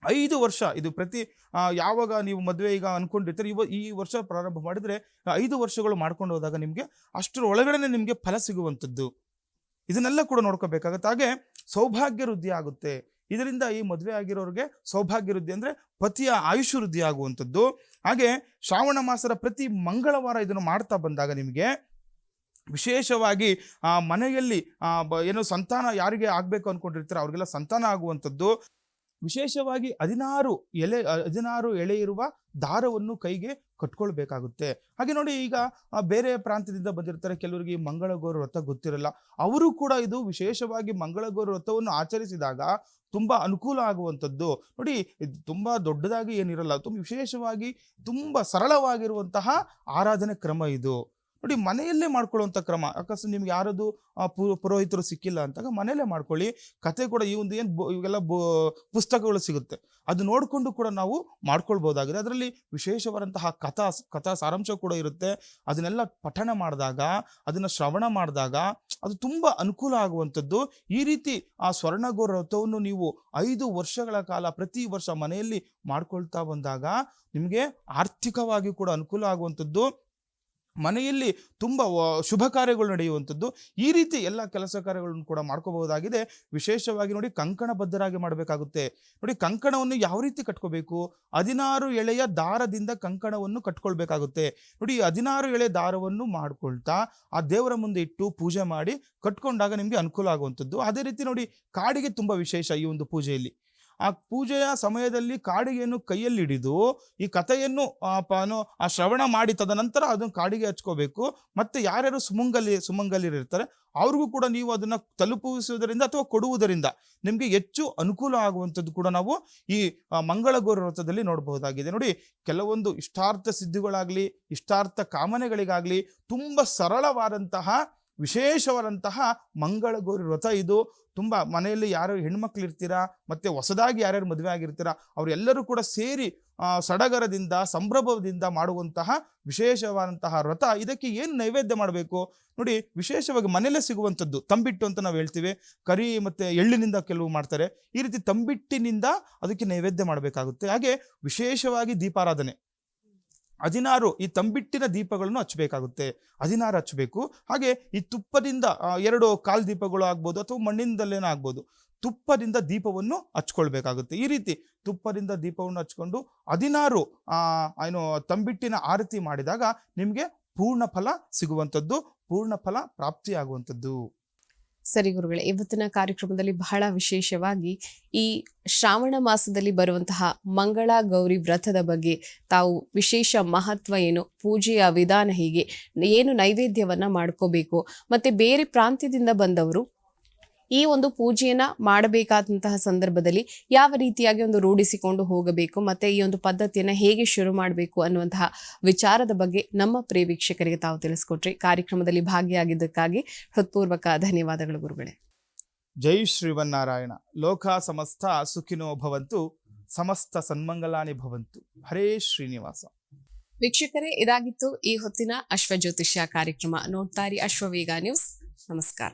S2: 5 ವರ್ಷ ಇದು ಪ್ರತಿ ಯಾವಾಗ ನೀವು ಮದುವೆ ಈಗ ಅನ್ಕೊಂಡಿರ್ತಾರೆ, ಈ ವರ್ಷ ಪ್ರಾರಂಭ ಮಾಡಿದ್ರೆ 5 ವರ್ಷಗಳು ಮಾಡ್ಕೊಂಡು ಹೋದಾಗ ನಿಮಗೆ ಅಷ್ಟರ ಒಳಗಡೆ ನಿಮಗೆ ಫಲ ಸಿಗುವಂಥದ್ದು. ಇದನ್ನೆಲ್ಲ ಕೂಡ ನೋಡ್ಕೋಬೇಕಾಗತ್ತೆ. ಹಾಗೆ ಸೌಭಾಗ್ಯ ವೃದ್ಧಿ ಆಗುತ್ತೆ ಇದರಿಂದ. ಈ ಮದುವೆ ಆಗಿರೋರಿಗೆ ಸೌಭಾಗ್ಯ ವೃದ್ಧಿ ಅಂದ್ರೆ ಪತಿಯ ಆಯುಷ್ ವೃದ್ಧಿ ಆಗುವಂಥದ್ದು. ಹಾಗೆ ಶ್ರಾವಣ ಮಾಸದ ಪ್ರತಿ ಮಂಗಳವಾರ ಇದನ್ನು ಮಾಡ್ತಾ ಬಂದಾಗ ನಿಮಗೆ ವಿಶೇಷವಾಗಿ ಮನೆಯಲ್ಲಿ ಏನೋ ಸಂತಾನ ಯಾರಿಗೆ ಆಗ್ಬೇಕು ಅನ್ಕೊಂಡಿರ್ತಾರೆ ಅವ್ರಿಗೆಲ್ಲ ಸಂತಾನ ಆಗುವಂಥದ್ದು. ವಿಶೇಷವಾಗಿ 16 ಎಳೆ ಇರುವ ದಾರವನ್ನು ಕೈಗೆ ಕಟ್ಕೊಳ್ಬೇಕಾಗುತ್ತೆ. ಹಾಗೆ ನೋಡಿ, ಈಗ ಬೇರೆ ಪ್ರಾಂತ್ಯದಿಂದ ಬಂದಿರ್ತಾರೆ, ಕೆಲವರಿಗೆ ಮಂಗಳ ಗೌರಿ ವ್ರತ ಗೊತ್ತಿರಲ್ಲ, ಅವರು ಕೂಡ ಇದು ವಿಶೇಷವಾಗಿ ಮಂಗಳ ಗೌರಿ ವ್ರತವನ್ನು ಆಚರಿಸಿದಾಗ ತುಂಬಾ ಅನುಕೂಲ ಆಗುವಂಥದ್ದು. ನೋಡಿ, ಇದು ತುಂಬಾ ದೊಡ್ಡದಾಗಿ ಏನಿರಲ್ಲ, ತುಂಬ ವಿಶೇಷವಾಗಿ ತುಂಬಾ ಸರಳವಾಗಿರುವಂತಹ ಆರಾಧನೆ ಕ್ರಮ ಇದು. ನೋಡಿ, ಮನೆಯಲ್ಲೇ ಮಾಡ್ಕೊಳ್ಳುವಂಥ ಕ್ರಮ. ಅಕಸ್ಮಾತ್ ನಿಮ್ಗೆ ಯಾರದು ಪುರೋಹಿತರು ಸಿಕ್ಕಿಲ್ಲ ಅಂತಾಗ ಮನೆಯಲ್ಲೇ ಮಾಡ್ಕೊಳ್ಳಿ. ಕತೆ ಕೂಡ ಈ ಒಂದು ಇವೆಲ್ಲ ಪುಸ್ತಕಗಳು ಸಿಗುತ್ತೆ, ಅದು ನೋಡಿಕೊಂಡು ಕೂಡ ನಾವು ಮಾಡ್ಕೊಳ್ಬೋದಾಗಿದೆ. ಅದರಲ್ಲಿ ವಿಶೇಷವಾದಂತಹ ಕಥಾ ಸಾರಾಂಶ ಕೂಡ ಇರುತ್ತೆ. ಅದನ್ನೆಲ್ಲ ಪಠಣ ಮಾಡಿದಾಗ, ಅದನ್ನು ಶ್ರವಣ ಮಾಡಿದಾಗ ಅದು ತುಂಬ ಅನುಕೂಲ ಆಗುವಂಥದ್ದು. ಈ ರೀತಿ ಆ ಸ್ವರ್ಣಗೌರಿ ವ್ರತವನ್ನು ನೀವು 5 ವರ್ಷಗಳ ಕಾಲ ಪ್ರತಿ ವರ್ಷ ಮನೆಯಲ್ಲಿ ಮಾಡ್ಕೊಳ್ತಾ ಬಂದಾಗ ನಿಮಗೆ ಆರ್ಥಿಕವಾಗಿ ಕೂಡ ಅನುಕೂಲ ಆಗುವಂಥದ್ದು, ಮನೆಯಲ್ಲಿ ತುಂಬ ಶುಭ ಕಾರ್ಯಗಳು ನಡೆಯುವಂಥದ್ದು. ಈ ರೀತಿ ಎಲ್ಲ ಕೆಲಸ ಕಾರ್ಯಗಳನ್ನು ಕೂಡ ಮಾಡ್ಕೋಬಹುದಾಗಿದೆ. ವಿಶೇಷವಾಗಿ ನೋಡಿ, ಕಂಕಣಬದ್ಧರಾಗಿ ಮಾಡಬೇಕಾಗುತ್ತೆ. ನೋಡಿ, ಕಂಕಣವನ್ನು ಯಾವ ರೀತಿ ಕಟ್ಕೋಬೇಕು, 16 ಎಳೆಯ ದಾರದಿಂದ ಕಂಕಣವನ್ನು ಕಟ್ಕೊಳ್ಬೇಕಾಗುತ್ತೆ. ನೋಡಿ, 16 ಎಳೆ ದಾರವನ್ನು ಮಾಡ್ಕೊಳ್ತಾ ಆ ದೇವರ ಮುಂದೆ ಇಟ್ಟು ಪೂಜೆ ಮಾಡಿ ಕಟ್ಕೊಂಡಾಗ ನಿಮಗೆ ಅನುಕೂಲ ಆಗುವಂಥದ್ದು. ಅದೇ ರೀತಿ ನೋಡಿ, ಕಾಡಿಗೆ ತುಂಬ ವಿಶೇಷ ಈ ಒಂದು ಪೂಜೆಯಲ್ಲಿ. ಆ ಪೂಜೆಯ ಸಮಯದಲ್ಲಿ ಕಾಡಿಗೆಯನ್ನು ಕೈಯಲ್ಲಿ ಹಿಡಿದು ಈ ಕಥೆಯನ್ನು ಆ ಶ್ರವಣ ಮಾಡಿ ತದನಂತರ ಅದನ್ನು ಕಾಡಿಗೆ ಹಚ್ಕೋಬೇಕು. ಮತ್ತೆ ಯಾರ್ಯಾರು ಸುಮಂಗಲಿರಿರ್ತಾರೆ ಅವ್ರಿಗೂ ಕೂಡ ನೀವು ಅದನ್ನು ತಲುಪಿಸುವುದರಿಂದ ಅಥವಾ ಕೊಡುವುದರಿಂದ ನಿಮಗೆ ಹೆಚ್ಚು ಅನುಕೂಲ ಆಗುವಂಥದ್ದು ಕೂಡ ನಾವು ಈ ಮಂಗಳ ಗೌರಿ ವ್ರತದಲ್ಲಿ ನೋಡಬಹುದಾಗಿದೆ. ನೋಡಿ, ಕೆಲವೊಂದು ಇಷ್ಟಾರ್ಥ ಸಿದ್ಧಿಗಳಾಗಲಿ, ಇಷ್ಟಾರ್ಥ ಕಾಮನೆಗಳಿಗಾಗಲಿ ತುಂಬ ಸರಳವಾದಂತಹ ವಿಶೇಷವಾದಂತಹ ಮಂಗಳಗೌರಿ ವ್ರತ ಇದು. ತುಂಬ ಮನೆಯಲ್ಲಿ ಯಾರು ಹೆಣ್ಮಕ್ಳು ಇರ್ತೀರಾ ಮತ್ತು ಹೊಸದಾಗಿ ಯಾರ್ಯಾರು ಮದುವೆ ಆಗಿರ್ತೀರಾ ಅವರೆಲ್ಲರೂ ಕೂಡ ಸೇರಿ ಸಡಗರದಿಂದ ಸಂಭ್ರಮದಿಂದ ಮಾಡುವಂತಹ ವಿಶೇಷವಾದಂತಹ ವ್ರತ. ಇದಕ್ಕೆ ಏನು ನೈವೇದ್ಯ ಮಾಡಬೇಕು ನೋಡಿ, ವಿಶೇಷವಾಗಿ ಮನೆಯಲ್ಲೇ ಸಿಗುವಂಥದ್ದು ತಂಬಿಟ್ಟು ಅಂತ ನಾವು ಹೇಳ್ತೀವಿ. ಕರಿ ಮತ್ತು ಎಳ್ಳಿನಿಂದ ಕೆಲವು ಮಾಡ್ತಾರೆ. ಈ ರೀತಿ ತಂಬಿಟ್ಟಿನಿಂದ ಅದಕ್ಕೆ ನೈವೇದ್ಯ ಮಾಡಬೇಕಾಗುತ್ತೆ. ಹಾಗೆ ವಿಶೇಷವಾಗಿ ದೀಪಾರಾಧನೆ 16 ಈ ತಂಬಿಟ್ಟಿನ ದೀಪಗಳನ್ನು ಹಚ್ಚಬೇಕಾಗುತ್ತೆ. 16 ಹಚ್ಚಬೇಕು. ಹಾಗೆ ಈ ತುಪ್ಪದಿಂದ 2 ಕಾಲು ದೀಪಗಳು ಆಗ್ಬೋದು ಅಥವಾ ಮಣ್ಣಿಂದಲ್ಲೇನೋ ಆಗ್ಬೋದು, ತುಪ್ಪದಿಂದ ದೀಪವನ್ನು ಹಚ್ಕೊಳ್ಬೇಕಾಗುತ್ತೆ. ಈ ರೀತಿ ತುಪ್ಪದಿಂದ ದೀಪವನ್ನು ಹಚ್ಕೊಂಡು 16 ಏನು ತಂಬಿಟ್ಟಿನ ಆರತಿ ಮಾಡಿದಾಗ ನಿಮಗೆ ಪೂರ್ಣ ಫಲ ಸಿಗುವಂಥದ್ದು, ಪೂರ್ಣ ಫಲ ಪ್ರಾಪ್ತಿಯಾಗುವಂಥದ್ದು.
S1: ಸರಿ ಗುರುಗಳೇ, ಇವತ್ತಿನ ಕಾರ್ಯಕ್ರಮದಲ್ಲಿ ಬಹಳ ವಿಶೇಷವಾಗಿ ಈ ಶ್ರಾವಣ ಮಾಸದಲ್ಲಿ ಬರುವಂತಹ ಮಂಗಳ ಗೌರಿ ವ್ರತದ ಬಗ್ಗೆ ತಾವು ವಿಶೇಷ ಮಹತ್ವ ಏನು, ಪೂಜೆಯ ವಿಧಾನ ಹೀಗೆ, ಏನು ನೈವೇದ್ಯವನ್ನ ಮಾಡ್ಕೋಬೇಕು, ಮತ್ತೆ ಬೇರೆ ಪ್ರಾಂತ್ಯದಿಂದ ಬಂದವರು ಈ ಒಂದು ಪೂಜೆಯನ್ನ ಮಾಡಬೇಕಾದಂತಹ ಸಂದರ್ಭದಲ್ಲಿ ಯಾವ ರೀತಿಯಾಗಿ ಒಂದು ರೂಢಿಸಿಕೊಂಡು ಹೋಗಬೇಕು, ಮತ್ತೆ ಈ ಒಂದು ಪದ್ಧತಿಯನ್ನ ಹೇಗೆ ಶುರು ಮಾಡಬೇಕು ಅನ್ನುವಂತಹ ವಿಚಾರದ ಬಗ್ಗೆ ನಮ್ಮ ಪ್ರಿಯ ವೀಕ್ಷಕರಿಗೆ ತಾವು ತಿಳಿಸ್ಕೊಟ್ರಿ. ಕಾರ್ಯಕ್ರಮದಲ್ಲಿ ಭಾಗಿಯಾಗಿದ್ದಕ್ಕಾಗಿ ಹೃತ್ಪೂರ್ವಕ ಧನ್ಯವಾದಗಳು ಗುರುಗಳೇ.
S2: ಜೈ ಶ್ರೀವನ್ನಾರಾಯಣ. ಲೋಕ ಸಮಸ್ತ ಸುಖಿನೋ ಭವಂತು, ಸಮಸ್ತ ಸನ್ಮಂಗಲಾನಿ ಭವಂತು. ಹರೇ ಶ್ರೀನಿವಾಸ.
S1: ವೀಕ್ಷಕರೇ, ಇದಾಗಿತ್ತು ಈ ಹೊತ್ತಿನ ಅಶ್ವಜ್ಯೋತಿಷ್ಯ ಕಾರ್ಯಕ್ರಮ. ನೋಡ್ತಾರಿ ಅಶ್ವವೇಗ ನ್ಯೂಸ್. ನಮಸ್ಕಾರ.